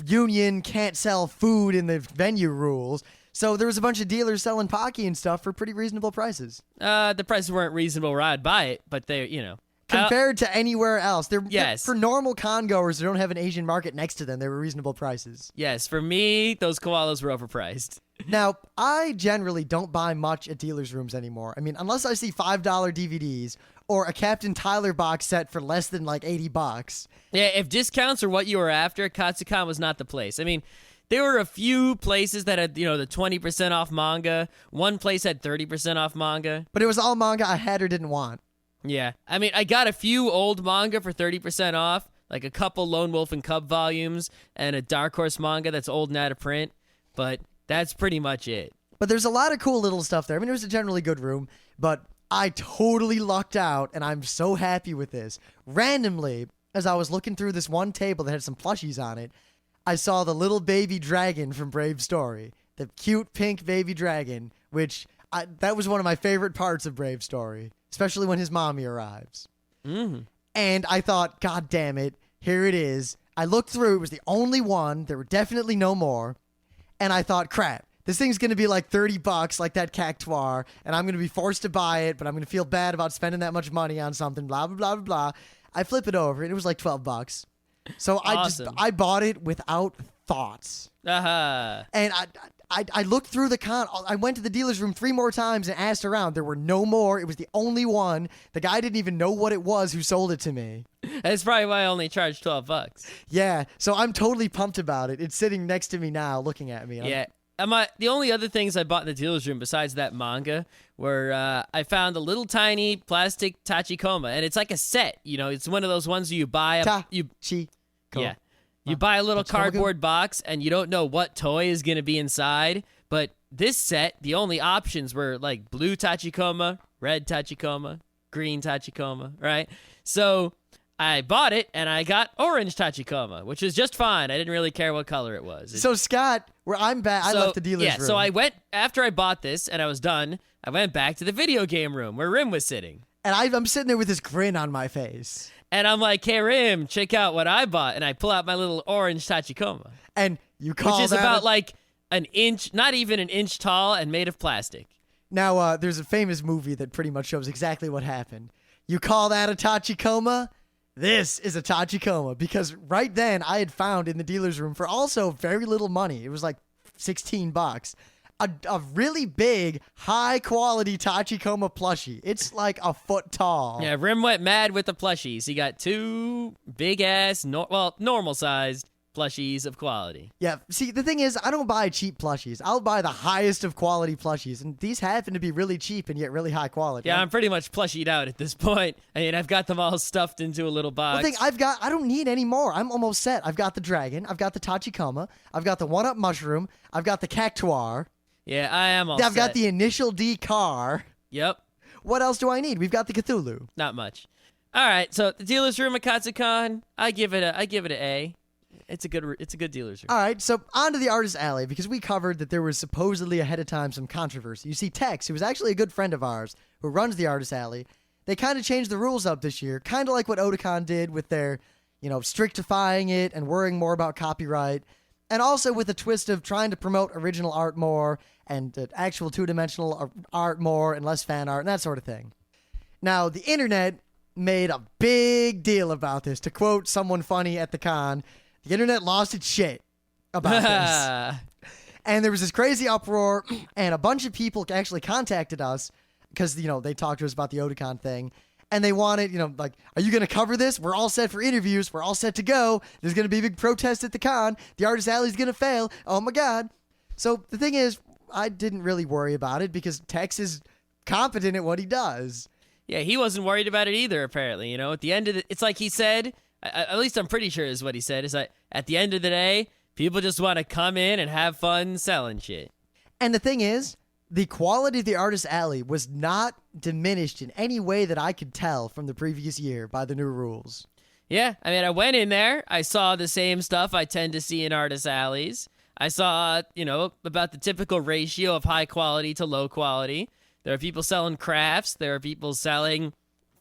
union can't sell food in the venue rules. So there was a bunch of dealers selling Pocky and stuff for pretty reasonable prices. The prices weren't reasonable where I'd buy it, but they're, compared to anywhere else. Yes. For normal con goers who don't have an Asian market next to them, they were reasonable prices. Yes, for me, those koalas were overpriced. Now, I generally don't buy much at dealers' rooms anymore. I mean, unless I see $5 DVDs or a Captain Tyler box set for less than like $80. Yeah, if discounts are what you were after, Katsucon was not the place. I mean, there were a few places that had, the 20% off manga. One place had 30% off manga. But it was all manga I had or didn't want. Yeah. I mean, I got a few old manga for 30% off, like a couple Lone Wolf and Cub volumes and a Dark Horse manga that's old and out of print. but that's pretty much it. But there's a lot of cool little stuff there. I mean, it was a generally good room, but I totally lucked out, and I'm so happy with this. Randomly, as I was looking through this one table that had some plushies on it, I saw the little baby dragon from Brave Story. The cute pink baby dragon, which that was one of my favorite parts of Brave Story, especially when his mommy arrives. Mm-hmm. And I thought, God damn it, here it is. I looked through, it was the only one. There were definitely no more. And I thought, crap, this thing's going to be like $30, like that cactuar, and I'm going to be forced to buy it, but I'm going to feel bad about spending that much money on something, blah, blah, blah, blah, blah. I flip it over, and it was like $12. So Awesome. I bought it without thoughts. Uh-huh. And I looked through the con. I went to the dealer's room 3 more times and asked around. There were no more. It was the only one. The guy didn't even know what it was who sold it to me. That's probably why I only charged $12. Yeah, so I'm totally pumped about it. It's sitting next to me now, looking at me. Yeah. The only other things I bought in the dealer's room besides that manga were I found a little tiny plastic tachikoma, and it's like a set. You know, it's one of those ones you buy. You buy a little cardboard box, and you don't know what toy is going to be inside. But this set, the only options were like blue tachikoma, red tachikoma, green tachikoma, right? So I bought it, and I got orange tachikoma, which is just fine. I didn't really care what color it was. So, Scott, where I'm back, I left the dealer's room. So I went, after I bought this and I was done, I went back to the video game room where Rim was sitting. And I'm sitting there with this grin on my face. And I'm like, hey, Rim, check out what I bought. And I pull out my little orange tachikoma. And you call that... Which is about like an inch, not even an inch tall, and made of plastic. Now, there's a famous movie that pretty much shows exactly what happened. You call that a tachikoma? This is a tachikoma, because right then I had found in the dealer's room for also very little money. It was like $16. A really big, high-quality tachikoma plushie. It's like a foot tall. Yeah, Rim went mad with the plushies. He got 2 big-ass, normal-sized plushies of quality. Yeah, see, the thing is, I don't buy cheap plushies. I'll buy the highest of quality plushies, and these happen to be really cheap and yet really high quality. Yeah, I'm pretty much plushied out at this point. I mean, I've got them all stuffed into a little box. The thing, I don't need any more. I'm almost set. I've got the dragon. I've got the tachikoma. I've got the one-up mushroom. I've got the cactuar. Yeah, I am all set. I've got the initial D car. Yep. What else do I need? We've got the Cthulhu. Not much. All right, so the dealer's room at Katsucon, I give it an A. It's a good dealer's room. All right, so on to the Artist Alley, because we covered that there was supposedly ahead of time some controversy. You see, Tex, who was actually a good friend of ours, who runs the Artist Alley, they kind of changed the rules up this year, kind of like what Otakon did with their, strictifying it and worrying more about copyright, and also with a twist of trying to promote original art more and actual two-dimensional art more and less fan art and that sort of thing. Now, the internet made a big deal about this. To quote someone funny at the con, the internet lost its shit about this. And there was this crazy uproar, and a bunch of people actually contacted us because, they talked to us about the Otakon thing. And they wanted, are you going to cover this? We're all set for interviews. We're all set to go. There's going to be a big protest at the con. The Artist Alley's going to fail. Oh, my God. So the thing is, I didn't really worry about it because Tex is competent at what he does. Yeah, he wasn't worried about it either, apparently. At the end of it's like he said, at least I'm pretty sure is what he said, is that at the end of the day, people just want to come in and have fun selling shit. And the thing is, the quality of the Artist Alley was not diminished in any way that I could tell from the previous year by the new rules. Yeah, I mean, I went in there. I saw the same stuff I tend to see in Artist Alleys. I saw, about the typical ratio of high quality to low quality. There are people selling crafts. There are people selling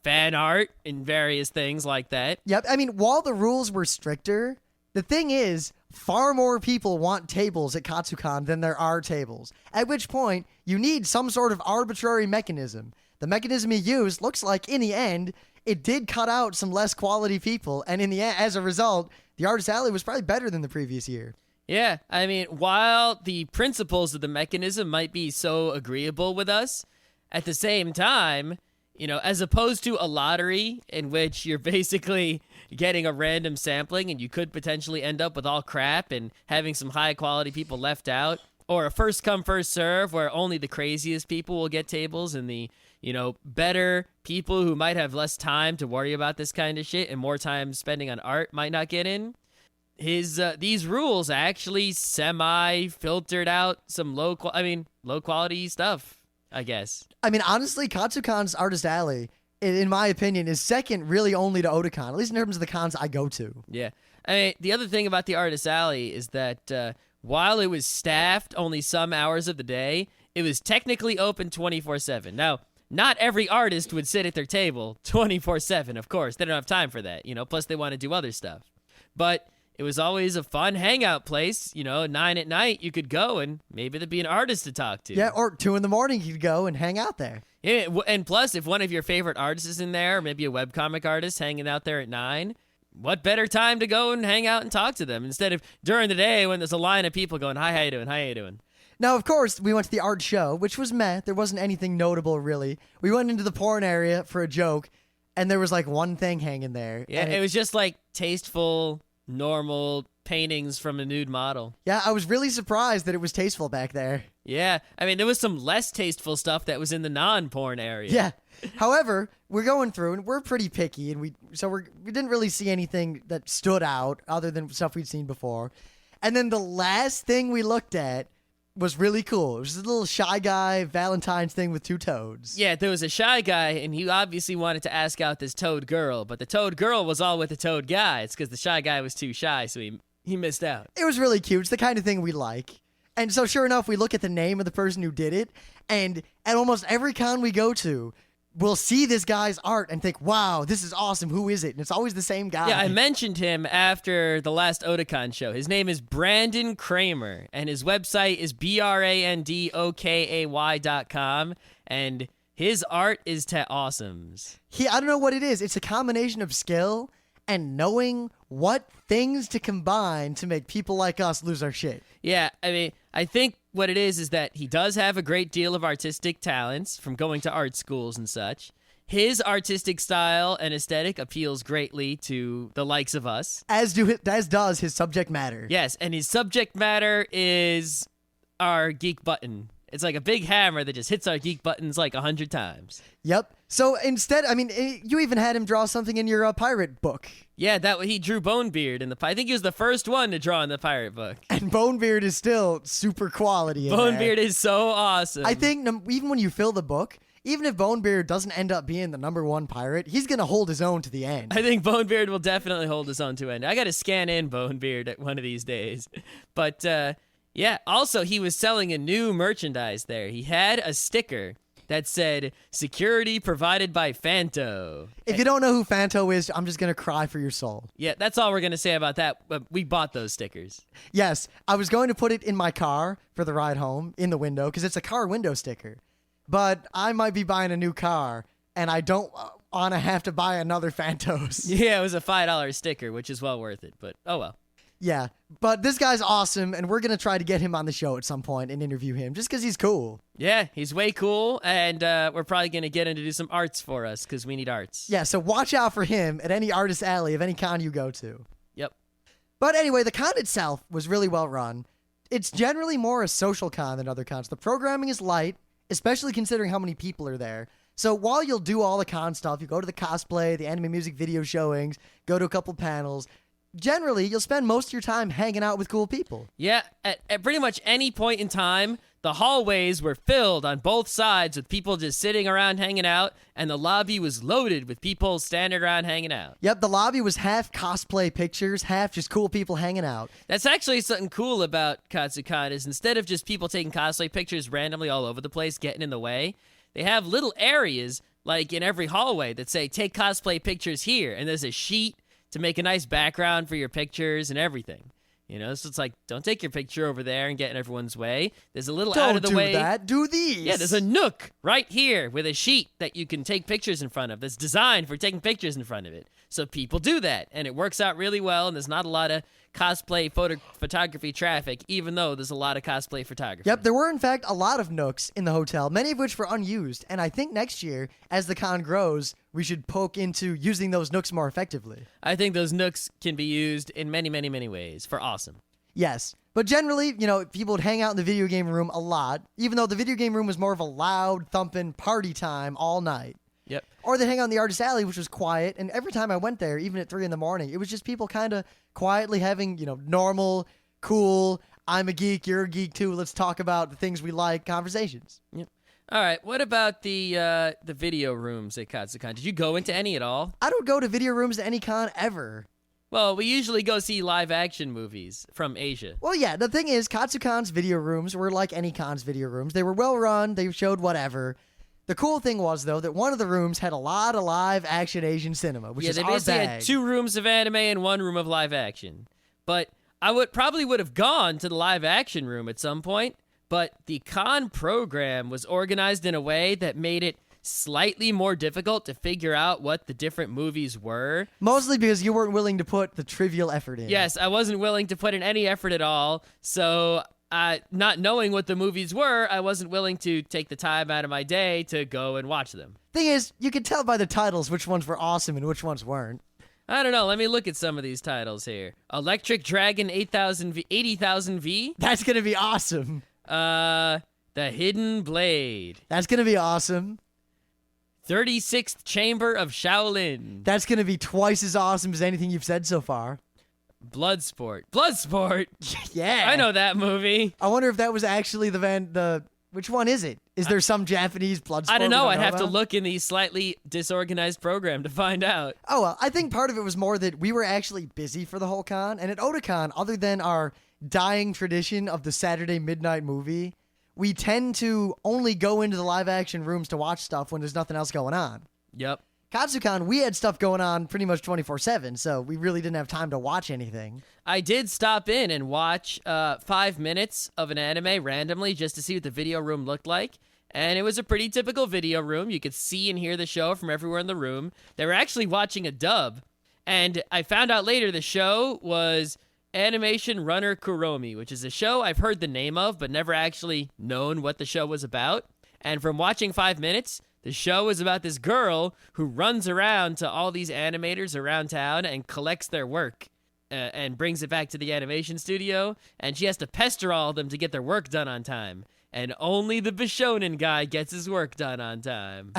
fan art and various things like that. Yep, I mean, while the rules were stricter, the thing is, far more people want tables at Katsucon than there are tables. At which point, you need some sort of arbitrary mechanism. The mechanism he used looks like, in the end, it did cut out some less quality people, and in the end, as a result, the Artist Alley was probably better than the previous year. Yeah, I mean, while the principles of the mechanism might be so agreeable with us, at the same time, as opposed to a lottery in which you're basically getting a random sampling and you could potentially end up with all crap and having some high quality people left out, or a first come first serve where only the craziest people will get tables and the better people who might have less time to worry about this kind of shit and more time spending on art might not get in. these rules actually semi-filtered out some low quality stuff, I guess. I mean, honestly, Katsucon's Artist Alley, in my opinion, is second really only to Otakon, at least in terms of the cons I go to. Yeah. I mean, the other thing about the Artist Alley is that while it was staffed only some hours of the day, it was technically open 24/7. Now, not every artist would sit at their table 24/7, of course. They don't have time for that, plus they want to do other stuff. But it was always a fun hangout place. 9 at night, you could go and maybe there'd be an artist to talk to. Yeah, or 2 in the morning, you could go and hang out there. Yeah, and plus, if one of your favorite artists is in there, or maybe a webcomic artist hanging out there at 9, what better time to go and hang out and talk to them instead of during the day when there's a line of people going, hi, how you doing, how you doing? Now, of course, we went to the art show, which was meh. There wasn't anything notable, really. We went into the porn area for a joke, and there was like one thing hanging there. Yeah, it was just like tasteful, normal paintings from a nude model. Yeah, I was really surprised that it was tasteful back there. Yeah, I mean, there was some less tasteful stuff that was in the non-porn area. Yeah. However, we're going through, and we're pretty picky, and we didn't really see anything that stood out other than stuff we'd seen before. And then the last thing we looked at was really cool. It was a little Shy Guy Valentine's thing with 2 toads. Yeah, there was a Shy Guy, and he obviously wanted to ask out this toad girl, but the toad girl was all with the toad guy. It's because the Shy Guy was too shy, so he missed out. It was really cute. It's the kind of thing we like. And so sure enough, we look at the name of the person who did it, and at almost every con we go to, we'll see this guy's art and think, wow, this is awesome. Who is it? And it's always the same guy. Yeah, I mentioned him after the last Otakon show. His name is Brandon Kramer, and his website is brandokay.com, and his art is awesomes. I don't know what it is. It's a combination of skill and knowing what things to combine to make people like us lose our shit. Yeah, I mean, I think what it is that he does have a great deal of artistic talents from going to art schools and such. His artistic style and aesthetic appeals greatly to the likes of us. As does his subject matter. Yes, and his subject matter is our geek button. It's like a big hammer that just hits our geek buttons like 100 times. Yep. So instead, I mean, you even had him draw something in your pirate book. Yeah, he drew Bonebeard in I think he was the first one to draw in the pirate book. And Bonebeard is still super quality. Bonebeard is so awesome. I think even when you fill the book, even if Bonebeard doesn't end up being the #1 pirate, he's going to hold his own to the end. I think Bonebeard will definitely hold his own to the end. I got to scan in Bonebeard at one of these days. But, yeah, also he was selling a new merchandise there. He had a sticker that said, security provided by Fanto. If you don't know who Fanto is, I'm just going to cry for your soul. Yeah, that's all we're going to say about that. But we bought those stickers. Yes, I was going to put it in my car for the ride home in the window because it's a car window sticker. But I might be buying a new car, and I don't want to have to buy another Fantos. Yeah, it was a $5 sticker, which is well worth it. But, oh well. Yeah, but this guy's awesome, and we're going to try to get him on the show at some point and interview him, just because he's cool. Yeah, he's way cool, and we're probably going to get him to do some arts for us, because we need arts. Yeah, so watch out for him at any Artist Alley of any con you go to. Yep. But anyway, the con itself was really well run. It's generally more a social con than other cons. The programming is light, especially considering how many people are there. So while you'll do all the con stuff, you go to the cosplay, the anime music video showings, go to a couple panels, generally, you'll spend most of your time hanging out with cool people. Yeah, at pretty much any point in time, the hallways were filled on both sides with people just sitting around hanging out, and the lobby was loaded with people standing around hanging out. Yep, the lobby was half cosplay pictures, half just cool people hanging out. That's actually something cool about Katsucon is instead of just people taking cosplay pictures randomly all over the place, getting in the way, they have little areas, like in every hallway, that say, take cosplay pictures here, and there's a sheet to make a nice background for your pictures and everything. So it's like, don't take your picture over there and get in everyone's way. There's a little out of the way. Don't do that. Do these. Yeah, there's a nook right here with a sheet that you can take pictures in front of that's designed for taking pictures in front of it. So people do that, and it works out really well, and there's not a lot of cosplay photography traffic, even though there's a lot of cosplay photography. Yep, there were, in fact, a lot of nooks in the hotel, many of which were unused, and I think next year, as the con grows, we should poke into using those nooks more effectively. I think those nooks can be used in many, many, many ways for awesome. Yes, but generally, people would hang out in the video game room a lot, even though the video game room was more of a loud, thumping party time all night. Yep. Or they hang out in the artist alley, which was quiet. And every time I went there, even at 3 a.m, it was just people kind of quietly having, normal, cool, I'm a geek, you're a geek too, let's talk about the things we like conversations. Yep. All right, what about the video rooms at Katsucon? Did you go into any at all? I don't go to video rooms at any con ever. Well, we usually go see live-action movies from Asia. Well, yeah, the thing is, Katsucon's video rooms were like any con's video rooms. They were well-run, they showed whatever. The cool thing was, though, that one of the rooms had a lot of live-action Asian cinema, which is our bag. Yeah, they basically had 2 rooms of anime and 1 room of live-action. But I probably would have gone to the live-action room at some point, but the con program was organized in a way that made it slightly more difficult to figure out what the different movies were. Mostly because you weren't willing to put the trivial effort in. Yes, I wasn't willing to put in any effort at all, so not knowing what the movies were, I wasn't willing to take the time out of my day to go and watch them. Thing is, you could tell by the titles which ones were awesome and which ones weren't. I don't know, let me look at some of these titles here. Electric Dragon 80,000 V? That's gonna be awesome. The Hidden Blade. That's gonna be awesome. 36th Chamber of Shaolin. That's going to be twice as awesome as anything you've said so far. Bloodsport. Bloodsport? Yeah. I know that movie. I wonder if that was actually which one is it? Is there some Japanese Bloodsport? I don't know. I'd have to look in the slightly disorganized program to find out. Oh, well, I think part of it was more that we were actually busy for the whole con. And at Otakon, other than our dying tradition of the Saturday midnight movie, we tend to only go into the live-action rooms to watch stuff when there's nothing else going on. Yep. Katsucon, we had stuff going on pretty much 24/7, so we really didn't have time to watch anything. I did stop in and watch 5 minutes of an anime randomly just to see what the video room looked like, and it was a pretty typical video room. You could see and hear the show from everywhere in the room. They were actually watching a dub, and I found out later the show was Animation Runner Kuromi, which is a show I've heard the name of, but never actually known what the show was about. And from watching 5 minutes, the show is about this girl who runs around to all these animators around town and collects their work and brings it back to the animation studio. And she has to pester all of them to get their work done on time. And only the Bishonen guy gets his work done on time.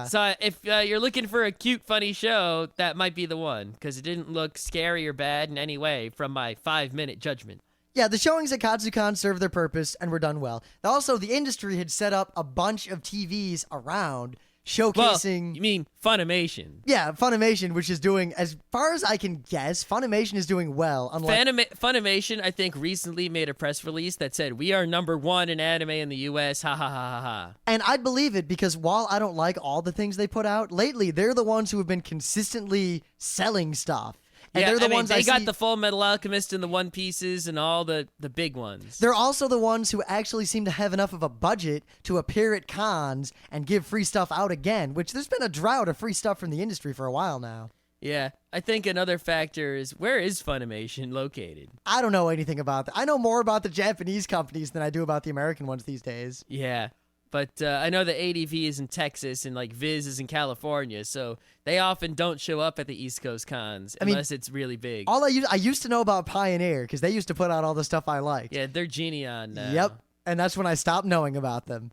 So if you're looking for a cute, funny show, that might be the one, because it didn't look scary or bad in any way from my 5-minute judgment. Yeah, the showings at Katsucon served their purpose and were done well. Also, the industry had set up a bunch of TVs around showcasing... Well, you mean Funimation. Yeah, Funimation, which is doing, as far as I can guess, Funimation is doing well. Funimation, I think, recently made a press release that said, "We are #1 in anime in the U.S., ha ha ha ha ha." And I'd believe it, because while I don't like all the things they put out, lately they're the ones who have been consistently selling stuff. And yeah, they're the ones they got the Full Metal Alchemist and the One Pieces and all the big ones. They're also the ones who actually seem to have enough of a budget to appear at cons and give free stuff out again, which there's been a drought of free stuff from the industry for a while now. Yeah, I think another factor is, where is Funimation located? I don't know anything about that. I know more about the Japanese companies than I do about the American ones these days. Yeah. But I know that ADV is in Texas and like Viz is in California, so they often don't show up at the East Coast cons unless it's really big. I used to know about Pioneer because they used to put out all the stuff I liked. Yeah, they're Geeknights now. Yep, and that's when I stopped knowing about them.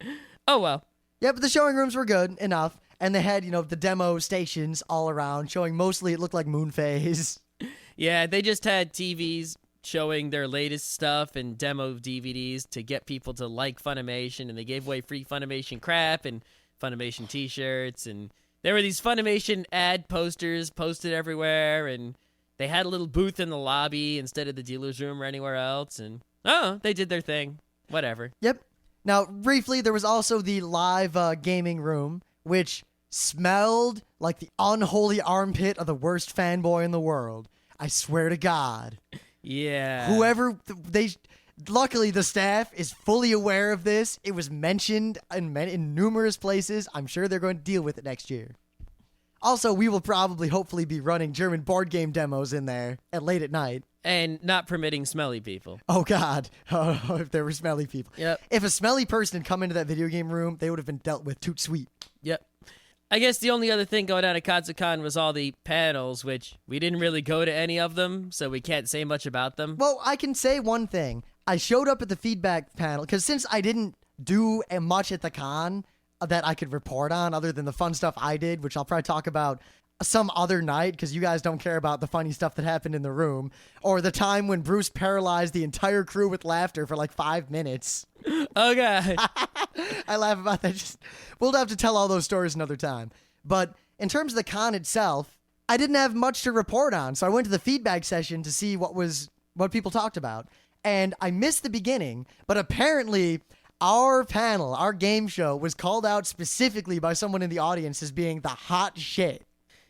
Oh well. Yeah, but the showing rooms were good enough, and they had the demo stations all around showing mostly it looked like moon phase. Yeah, they just had TVs showing their latest stuff and demo DVDs to get people to like Funimation, and they gave away free Funimation crap and Funimation t-shirts, and there were these Funimation ad posters posted everywhere, and they had a little booth in the lobby instead of the dealer's room or anywhere else, and they did their thing. Whatever. Yep. Now, briefly, there was also the live gaming room, which smelled like the unholy armpit of the worst fanboy in the world. I swear to God. Yeah. Luckily, the staff is fully aware of this. It was mentioned in numerous places. I'm sure they're going to deal with it next year. Also, we will hopefully be running German board game demos in there late at night. And not permitting smelly people. Oh, God. Oh, if there were smelly people. Yep. If a smelly person had come into that video game room, they would have been dealt with toot sweet. Yep. I guess the only other thing going on at Katsucon was all the panels, which we didn't really go to any of them, so we can't say much about them. Well, I can say one thing. I showed up at the feedback panel, because since I didn't do much at the con, that I could report on other than the fun stuff I did, which I'll probably talk about some other night because you guys don't care about the funny stuff that happened in the room, or the time when Bruce paralyzed the entire crew with laughter for like 5 minutes. Oh, God. I laugh about that. We'll have to tell all those stories another time. But in terms of the con itself, I didn't have much to report on, so I went to the feedback session to see what people talked about. And I missed the beginning, but apparently our panel, our game show, was called out specifically by someone in the audience as being the hot shit.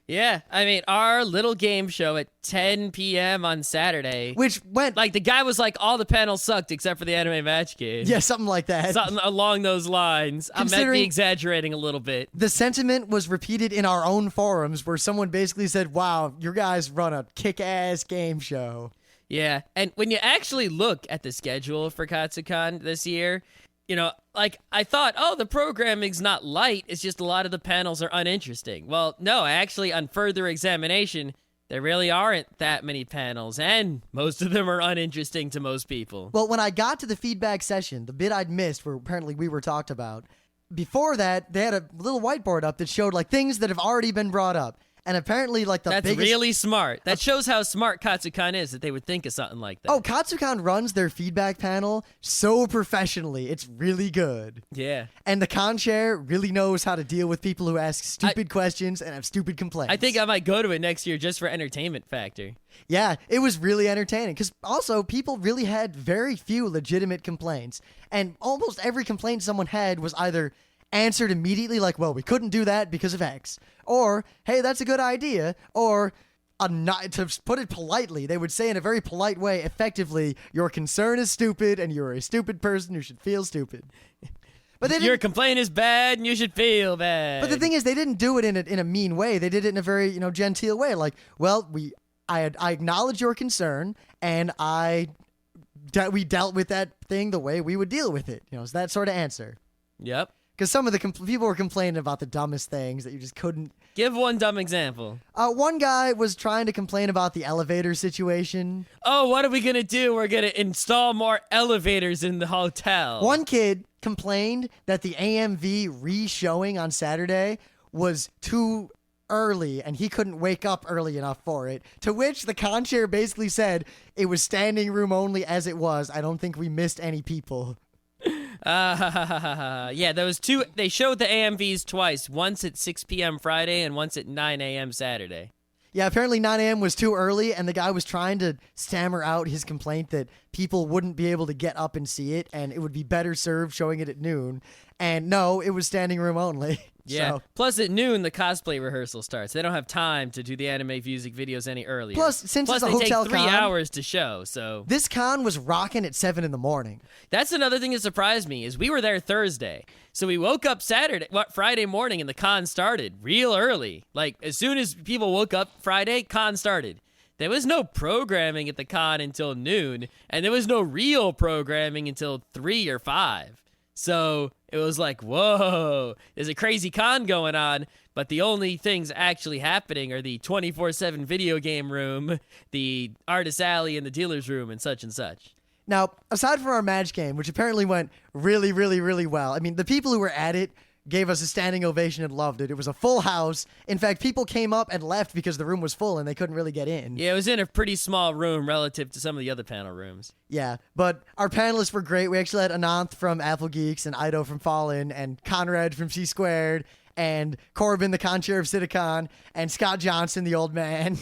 Yeah, I mean, our little game show at 10 p.m. on Saturday. Which went... Like, the guy was like, all the panels sucked except for the anime match game. Yeah, something like that. Something along those lines. I might be exaggerating a little bit. The sentiment was repeated in our own forums where someone basically said, wow, you guys run a kick-ass game show. Yeah, and when you actually look at the schedule for Katsucon this year... You know, like, I thought, oh, the programming's not light, it's just a lot of the panels are uninteresting. Well, no, actually, on further examination, there really aren't that many panels, and most of them are uninteresting to most people. Well, when I got to the feedback session, the bit I'd missed where apparently we were talked about, before that, they had a little whiteboard up that showed, like, things that have already been brought up. And apparently, like, That's really smart. That shows how smart Katsucon is, that they would think of something like that. Oh, Katsucon runs their feedback panel so professionally. It's really good. Yeah. And the con chair really knows how to deal with people who ask stupid questions and have stupid complaints. I think I might go to it next year just for entertainment factor. Yeah, it was really entertaining because also people really had very few legitimate complaints. And almost every complaint someone had was either answered immediately, like, well, we couldn't do that because of X, or hey, that's a good idea, or to put it politely, they would say in a very polite way, effectively, your concern is stupid and you're a stupid person who should feel stupid. But your complaint is bad and you should feel bad. But the thing is, they didn't do it in a mean way. They did it in a very genteel way, like, well, I acknowledge your concern and we dealt with that thing the way we would deal with it. It's that sort of answer. Yep. Because some of the people were complaining about the dumbest things that you just couldn't... Give one dumb example. One guy was trying to complain about the elevator situation. Oh, what are we going to do? We're going to install more elevators in the hotel. One kid complained that the AMV re-showing on Saturday was too early and he couldn't wake up early enough for it. To which the con chair basically said, it was standing room only as it was. I don't think we missed any people. Yeah, those two, they showed the AMVs twice, once at 6 p.m. Friday and once at 9 a.m. Saturday. Yeah, apparently 9 a.m. was too early, and the guy was trying to stammer out his complaint that people wouldn't be able to get up and see it, and it would be better served showing it at noon. And no, it was standing room only. Yeah. So. Plus, at noon, the cosplay rehearsal starts. They don't have time to do the anime music videos any earlier. Plus, since it's a hotel take 3 con, hours to show, so... This con was rocking at 7 in the morning. That's another thing that surprised me, is we were there Thursday. So we woke up Friday morning, and the con started real early. Like, as soon as people woke up Friday, con started. There was no programming at the con until noon, and there was no real programming until 3 or 5. So it was like, whoa, there's a crazy con going on, but the only things actually happening are the 24/7 video game room, the artist alley, and the dealer's room, and such and such. Now, aside from our match game, which apparently went really, really, really well, I mean, the people who were at it gave us a standing ovation and loved it. It was a full house. In fact, people came up and left because the room was full and they couldn't really get in. Yeah, it was in a pretty small room relative to some of the other panel rooms. Yeah, but our panelists were great. We actually had Ananth from Apple Geeks and Ido from Fallen and Conrad from C Squared and Corbin, the con chair of Citicon, and Scott Johnson, the old man.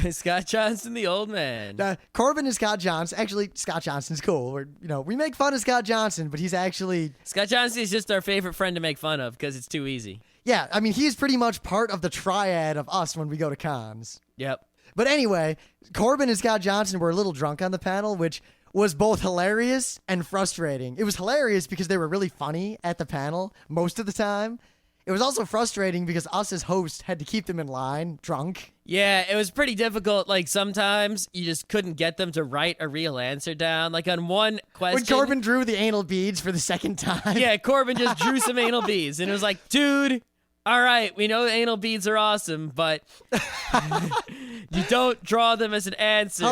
Scott Johnson, the old man. Corbin and Scott Johnson. Actually, Scott Johnson's cool. We make fun of Scott Johnson, but he's actually... Scott Johnson is just our favorite friend to make fun of because it's too easy. Yeah, I mean, he's pretty much part of the triad of us when we go to cons. Yep. But anyway, Corbin and Scott Johnson were a little drunk on the panel, which was both hilarious and frustrating. It was hilarious because they were really funny at the panel most of the time. It was also frustrating because us as hosts had to keep them in line, drunk. Yeah, it was pretty difficult. Like, sometimes you just couldn't get them to write a real answer down. Like, on one question... When Corbin drew the anal beads for the second time. Yeah, Corbin just drew some anal beads, and it was like, dude, all right, we know anal beads are awesome, but you don't draw them as an answer.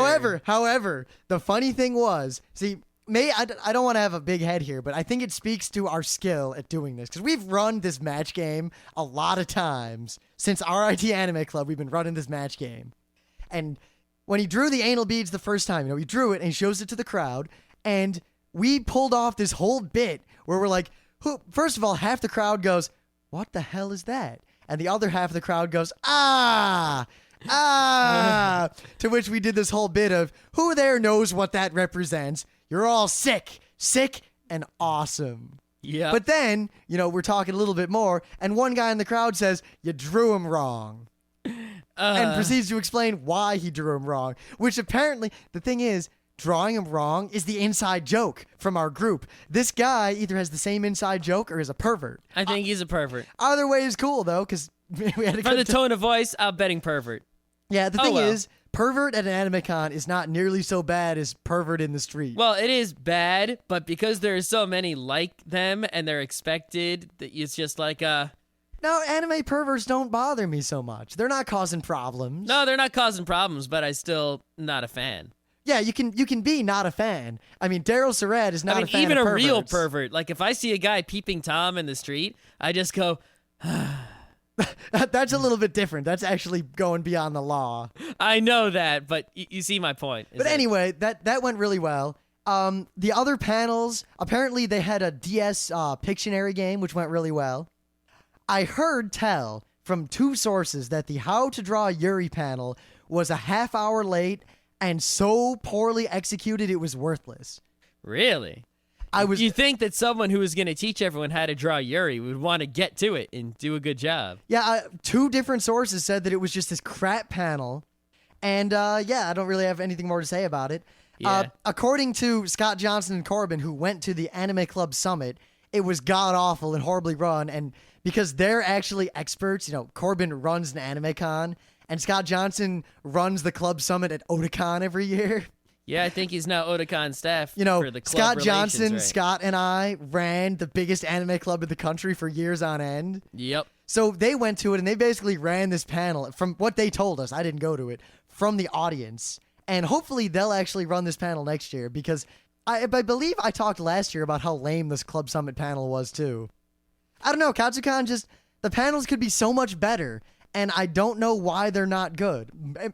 However, the funny thing was, see... I don't want to have a big head here, but I think it speaks to our skill at doing this because we've run this match game a lot of times since RIT Anime Club. We've been running this match game, and when he drew the anal beads the first time, he drew it and he shows it to the crowd, and we pulled off this whole bit where we're like, first of all, half the crowd goes, "What the hell is that?" And the other half of the crowd goes, "Ah." To which we did this whole bit of, who there knows what that represents? You're all sick, and awesome. Yeah. But then, we're talking a little bit more, and one guy in the crowd says, "You drew him wrong." And proceeds to explain why he drew him wrong, which apparently, the thing is, drawing him wrong is the inside joke from our group. This guy either has the same inside joke or is a pervert. I think he's a pervert. Either way is cool, though, because we had a For the tone of voice, I'm betting pervert. Yeah, the thing is, pervert at an anime con is not nearly so bad as pervert in the street. Well, it is bad, but because there are so many like them and they're expected, it's just like No, anime perverts don't bother me so much. They're not causing problems. No, they're not causing problems, but I still not a fan. Yeah, you can be not a fan. I mean, Daryl Surratt is not a fan even of a perverts. real pervert. Like, if I see a guy peeping Tom in the street, I just go, That's a little bit different. That's actually going beyond the law. I know that, but you see my point. But anyway, that went really well. The other panels, apparently they had a DS Pictionary game, which went really well. I heard tell from two sources that the How to Draw Yuri panel was a half hour late and so poorly executed it was worthless. Really? You think that someone who was going to teach everyone how to draw Yuri would want to get to it and do a good job? Yeah, two different sources said that it was just this crap panel. And I don't really have anything more to say about it. Yeah. According to Scott Johnson and Corbin, who went to the Anime Club Summit, it was god-awful and horribly run. And because they're actually experts, Corbin runs an anime con, and Scott Johnson runs the Club Summit at Otakon every year. Yeah, I think he's now Otakon staff for the club Scott Johnson, right? Scott, and I ran the biggest anime club in the country for years on end. Yep. So they went to it, and they basically ran this panel, from what they told us, I didn't go to it, from the audience. And hopefully they'll actually run this panel next year, because I believe I talked last year about how lame this Club Summit panel was, too. I don't know, Katsucon the panels could be so much better, and I don't know why they're not good.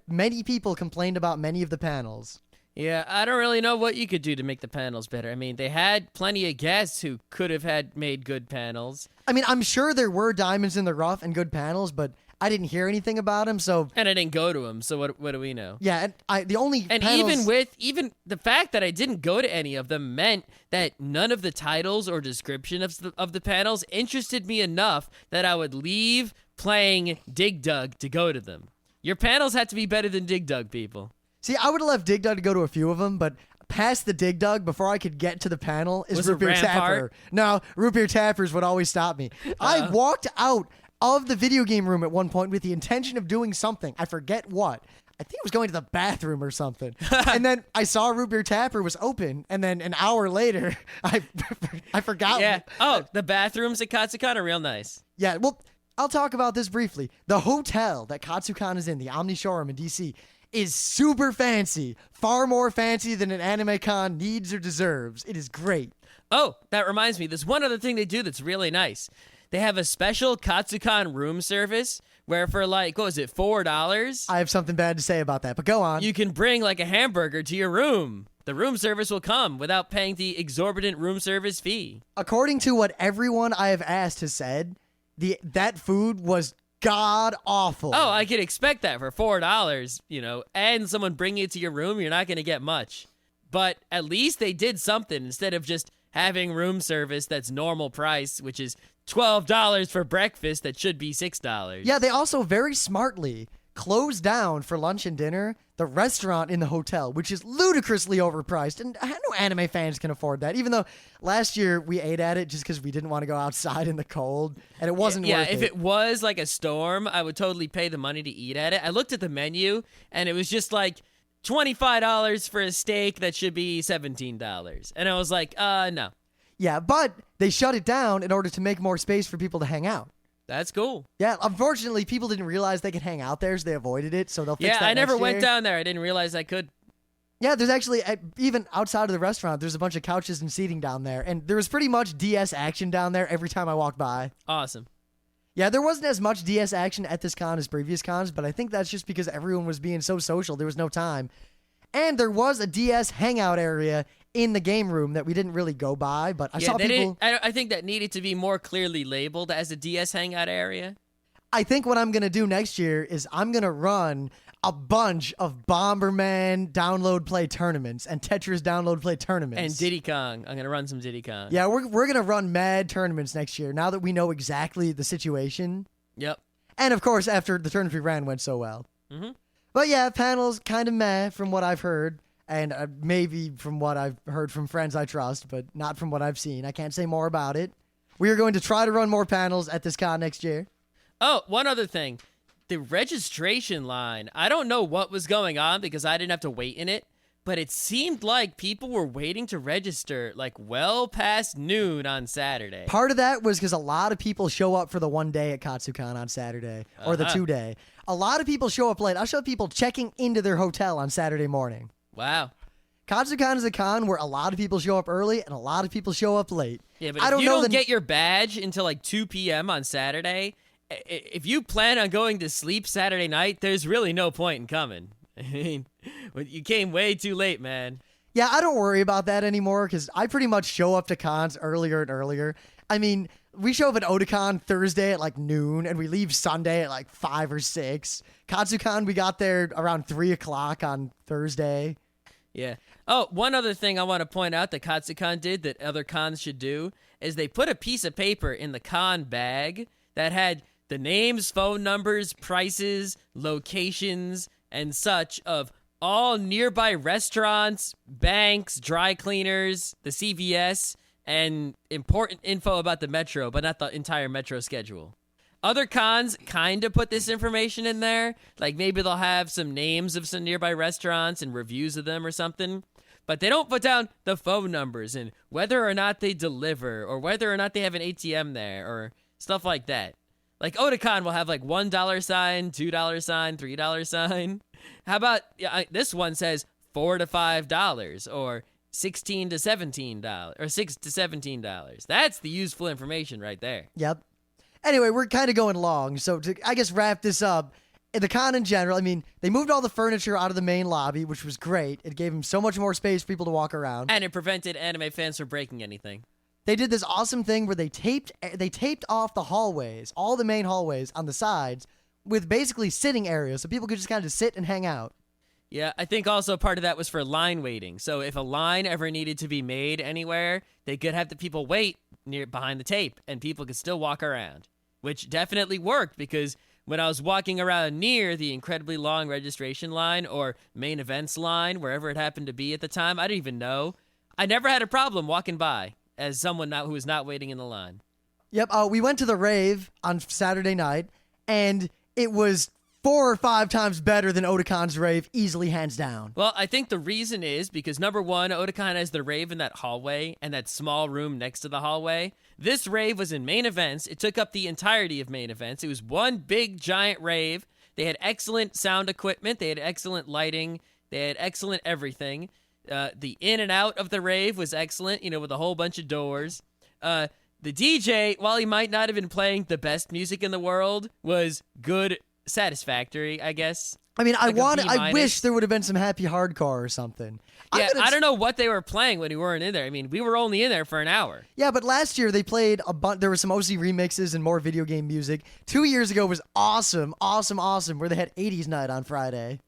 Many people complained about many of the panels. Yeah, I don't really know what you could do to make the panels better. I mean, they had plenty of guests who could have made good panels. I mean, I'm sure there were diamonds in the rough and good panels, but I didn't hear anything about them, so... And I didn't go to them, so what do we know? Yeah, and the only And panels... even the fact that I didn't go to any of them meant that none of the titles or description of the panels interested me enough that I would leave playing Dig Dug to go to them. Your panels had to be better than Dig Dug, people. See, I would have left Dig Dug to go to a few of them, but past the Dig Dug, before I could get to the panel, is Root Beer Tapper. No, Root Beer Tappers would always stop me. I walked out of the video game room at one point with the intention of doing something. I forget what. I think it was going to the bathroom or something. And then I saw Root Beer Tapper was open, and then an hour later, I forgot. Yeah. Oh, the bathrooms at Katsucon are real nice. Yeah, well, I'll talk about this briefly. The hotel that Katsucon is in, the Omni Showroom in DC, is super fancy. Far more fancy than an anime con needs or deserves. It is great. Oh, that reminds me. There's one other thing they do that's really nice. They have a special Katsucon room service where for what was it, $4? I have something bad to say about that, but go on. You can bring a hamburger to your room. The room service will come without paying the exorbitant room service fee. According to what everyone I have asked has said, that food was god awful. Oh, I could expect that for $4, and someone bringing it to your room, you're not going to get much. But at least they did something instead of just having room service that's normal price, which is $12 for breakfast that should be $6. Yeah, they also very smartly closed down for lunch and dinner the restaurant in the hotel, which is ludicrously overpriced, and I know anime fans can afford that, even though last year we ate at it just because we didn't want to go outside in the cold, and it wasn't worth it. Yeah, if it was like a storm, I would totally pay the money to eat at it. I looked at the menu, and it was just $25 for a steak that should be $17, and I was like, no. Yeah, but they shut it down in order to make more space for people to hang out. That's cool. Yeah, unfortunately, people didn't realize they could hang out there, so they avoided it, so they'll fix that I never next went year. down there. I didn't realize I could. Yeah, there's actually, even outside of the restaurant, there's a bunch of couches and seating down there. And there was pretty much DS action down there every time I walked by. Awesome. Yeah, there wasn't as much DS action at this con as previous cons, but I think that's just because everyone was being so social. There was no time. And there was a DS hangout area in the game room that we didn't really go by, but I saw people... I think that needed to be more clearly labeled as a DS hangout area. I think what I'm going to do next year is I'm going to run a bunch of Bomberman download play tournaments and Tetris download play tournaments. And Diddy Kong. I'm going to run some Diddy Kong. Yeah, we're going to run mad tournaments next year now that we know exactly the situation. Yep. And of course, after the tournaments we ran went so well. Mm-hmm. But yeah, panels kind of meh from what I've heard. And maybe from what I've heard from friends I trust, but not from what I've seen. I can't say more about it. We are going to try to run more panels at this con next year. Oh, one other thing. The registration line. I don't know what was going on because I didn't have to wait in it, but it seemed like people were waiting to register like well past noon on Saturday. Part of that was because a lot of people show up for the one day at Katsucon on Saturday, or the 2 day. A lot of people show up late. I saw people checking into their hotel on Saturday morning. Wow. Katsucon is a con where a lot of people show up early and a lot of people show up late. Yeah, but if you don't get your badge until like 2 p.m. on Saturday, if you plan on going to sleep Saturday night, there's really no point in coming. I mean, you came way too late, man. Yeah, I don't worry about that anymore because I pretty much show up to cons earlier and earlier. I mean, we show up at Otakon Thursday at like noon, and we leave Sunday at like 5 or 6. Katsucon, we got there around 3 o'clock on Thursday. Yeah. Oh, one other thing I want to point out that Katsucon did that other cons should do is they put a piece of paper in the con bag that had the names, phone numbers, prices, locations, and such of all nearby restaurants, banks, dry cleaners, the CVS, and important info about the metro, but not the entire metro schedule. Other cons kind of put this information in there. Like maybe they'll have some names of some nearby restaurants and reviews of them or something. But they don't put down the phone numbers and whether or not they deliver or whether or not they have an ATM there or stuff like that. Like Otakon will have like $1 sign, $2 sign, $3 sign. How about this one says $4 to $5 or $16 to $17 or $6 to $17. That's the useful information right there. Yep. Anyway, we're kind of going long, so to, I guess, wrap this up, the con in general, I mean, they moved all the furniture out of the main lobby, which was great. It gave them so much more space for people to walk around. And it prevented anime fans from breaking anything. They did this awesome thing where they taped off the hallways, all the main hallways on the sides, with basically sitting areas, so people could just kind of sit and hang out. Yeah, I think also part of that was for line waiting. So if a line ever needed to be made anywhere, they could have the people wait near behind the tape, and people could still walk around, which definitely worked because when I was walking around near the incredibly long registration line or main events line, wherever it happened to be at the time, I didn't even know. I never had a problem walking by as someone who was not waiting in the line. Yep, we went to the rave on Saturday night, and it was 4 or 5 times better than Otakon's rave, easily hands down. Well, I think the reason is because, number one, Otakon has the rave in that hallway and that small room next to the hallway. This rave was in main events. It took up the entirety of main events. It was one big, giant rave. They had excellent sound equipment. They had excellent lighting. They had excellent everything. The in and out of the rave was excellent, with a whole bunch of doors. The DJ, while he might not have been playing the best music in the world, was good, satisfactory, I guess. I mean, I wish there would have been some happy hardcore or something. Yeah, I don't know what they were playing when we weren't in there. I mean, we were only in there for an hour. Yeah, but last year they played there were some OC remixes and more video game music. 2 years ago was awesome, where they had 80s night on Friday.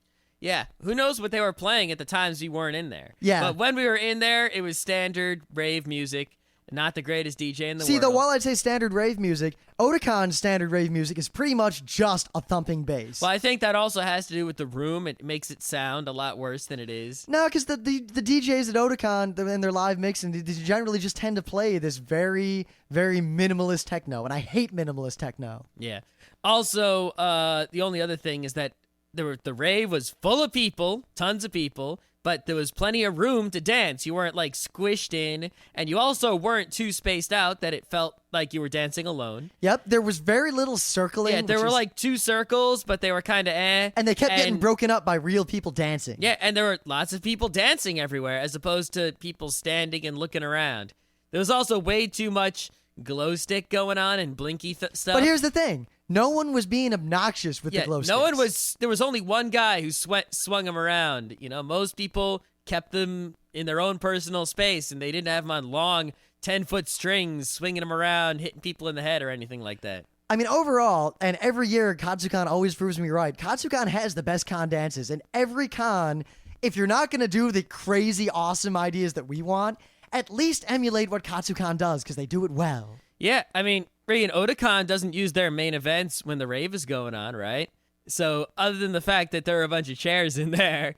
Yeah, who knows what they were playing at the times we weren't in there. Yeah. But when we were in there, it was standard rave music. Not the greatest DJ in the world. See, though, while I'd say standard rave music, Otakon's standard rave music is pretty much just a thumping bass. Well, I think that also has to do with the room. It makes it sound a lot worse than it is. No, because the DJs at Otakon in their live mixing, they generally just tend to play this very, very minimalist techno, and I hate minimalist techno. Yeah. Also, the only other thing is that the rave was full of people, tons of people, but there was plenty of room to dance. You weren't like squished in, and you also weren't too spaced out that it felt like you were dancing alone. Yep, there was very little circling. Yeah, there were like 2 circles, but they were kind of And they kept getting broken up by real people dancing. Yeah, and there were lots of people dancing everywhere as opposed to people standing and looking around. There was also way too much glow stick going on and blinky stuff. But here's the thing. No one was being obnoxious with the glow sticks. No one was. There was only one guy who swung them around. You know, most people kept them in their own personal space, and they didn't have them on long 10-foot strings, swinging them around, hitting people in the head or anything like that. I mean, overall, and every year, Katsucon always proves me right. Katsucon has the best con dances, and every con, if you're not going to do the crazy, awesome ideas that we want, at least emulate what Katsucon does, because they do it well. Yeah, I mean, Otakon doesn't use their main events when the rave is going on, right? So other than the fact that there are a bunch of chairs in there,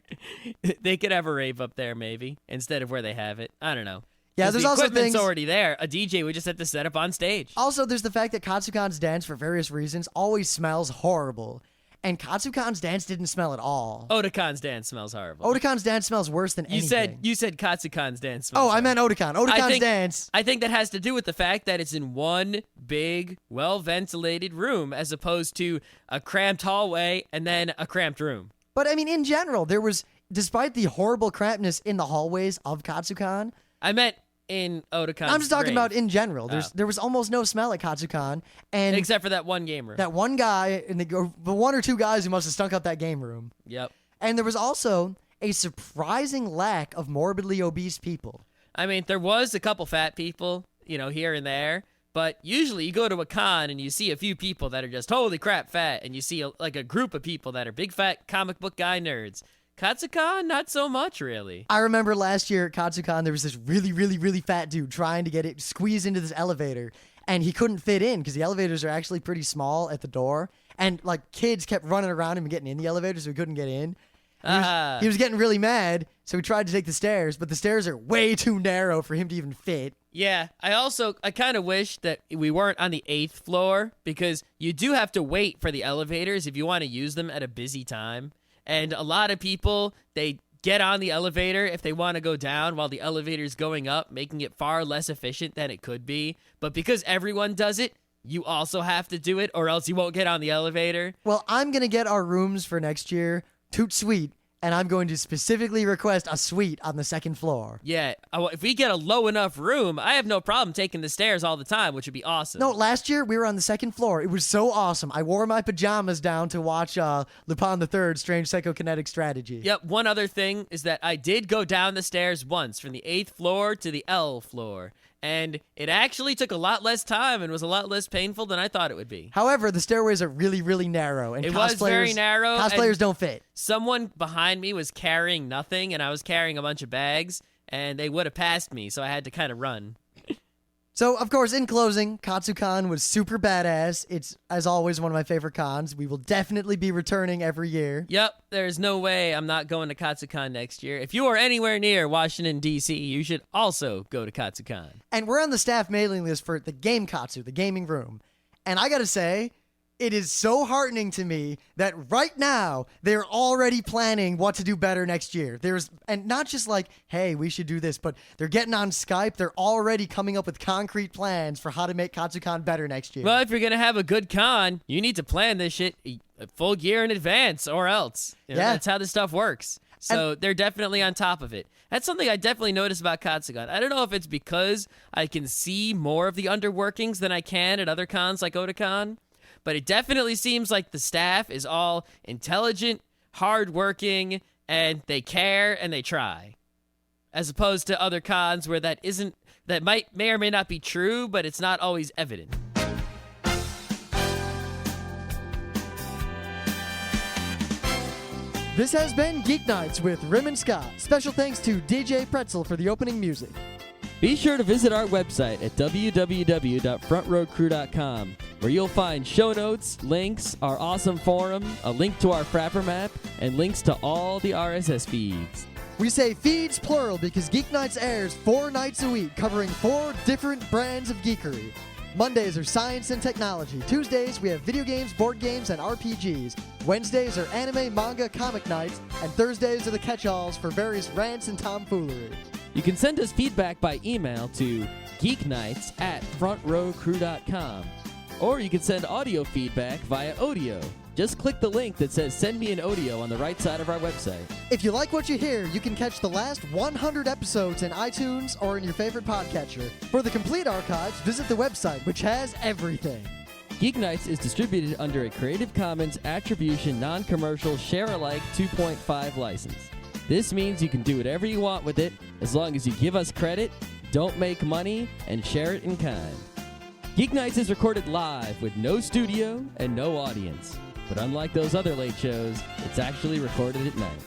they could have a rave up there maybe instead of where they have it. I don't know. Yeah, there's the also equipment's things already there. A DJ would just have to set up on stage. Also, there's the fact that Katsucon's dance, for various reasons, always smells horrible. And Katsucon's dance didn't smell at all. Otakon's dance smells horrible. Otakon's dance smells worse than anything. You said Katsucon's dance smells I meant Otakon. Otakon's dance. I think that has to do with the fact that it's in one big, well-ventilated room as opposed to a cramped hallway and then a cramped room. But, I mean, in general, there was, despite the horrible crampness in the hallways of Katsucon... I meant in Otakon's I'm just talking rave. about in general. There was almost no smell at Katsucon. And except for that one game room. That one guy, and the 1 or 2 guys who must have stunk up that game room. Yep. And there was also a surprising lack of morbidly obese people. I mean, there was a couple fat people, you know, here and there. But usually you go to a con and you see a few people that are just holy crap fat. And you see a group of people that are big fat comic book guy nerds. Katsucon, not so much, really. I remember last year at Katsucon, there was this really, really, really fat dude trying to get it squeezed into this elevator, and he couldn't fit in because the elevators are actually pretty small at the door, and like kids kept running around him and getting in the elevator, so he couldn't get in. He was getting really mad, so he tried to take the stairs, but the stairs are way too narrow for him to even fit. Yeah, I kind of wish that we weren't on the 8th floor because you do have to wait for the elevators if you want to use them at a busy time. And a lot of people, they get on the elevator if they want to go down while the elevator's going up, making it far less efficient than it could be. But because everyone does it, you also have to do it or else you won't get on the elevator. Well, I'm going to get our rooms for next year toot sweet, and I'm going to specifically request a suite on the 2nd floor. Yeah, if we get a low enough room, I have no problem taking the stairs all the time, which would be awesome. No, last year we were on the 2nd floor. It was so awesome. I wore my pajamas down to watch Lupin III: Strange Psychokinetic Strategy. Yep, one other thing is that I did go down the stairs once from the 8th floor to the L floor. And it actually took a lot less time and was a lot less painful than I thought it would be. However, the stairways are really, really narrow. And it was very narrow. Cosplayers don't fit. Someone behind me was carrying nothing, and I was carrying a bunch of bags, and they would have passed me, so I had to kind of run. So, of course, in closing, Katsucon was super badass. It's, as always, one of my favorite cons. We will definitely be returning every year. Yep, there's no way I'm not going to Katsucon next year. If you are anywhere near Washington, D.C., you should also go to Katsucon. And we're on the staff mailing list for the Game Katsu, the gaming room. And I gotta say, it is so heartening to me that right now they're already planning what to do better next year. And not just like, hey, we should do this, but they're getting on Skype. They're already coming up with concrete plans for how to make Katsucon better next year. Well, if you're going to have a good con, you need to plan this shit a full year in advance or else. You know, yeah. That's how this stuff works. So they're definitely on top of it. That's something I definitely noticed about Katsucon. I don't know if it's because I can see more of the underworkings than I can at other cons like Otakon. But it definitely seems like the staff is all intelligent, hardworking, and they care and they try. As opposed to other cons where that may or may not be true, but it's not always evident. This has been Geeknights with Rim and Scott. Special thanks to DJ Pretzel for the opening music. Be sure to visit our website at www.frontrowcrew.com, where you'll find show notes, links, our awesome forum, a link to our Frapper map, and links to all the RSS feeds. We say feeds plural because Geeknights airs 4 nights a week, covering 4 different brands of geekery. Mondays are science and technology. Tuesdays, we have video games, board games, and RPGs. Wednesdays are anime, manga, comic nights. And Thursdays are the catch-alls for various rants and tomfoolery. You can send us feedback by email to geeknights@frontrowcrew.com. Or you can send audio feedback via audio. Just click the link that says Send Me an Audio on the right side of our website. If you like what you hear, you can catch the last 100 episodes in iTunes or in your favorite podcatcher. For the complete archives, visit the website, which has everything. Geeknights is distributed under a Creative Commons Attribution Non-Commercial Share-alike 2.5 license. This means you can do whatever you want with it as long as you give us credit, don't make money, and share it in kind. Geeknights is recorded live with no studio and no audience. But unlike those other late shows, it's actually recorded at night.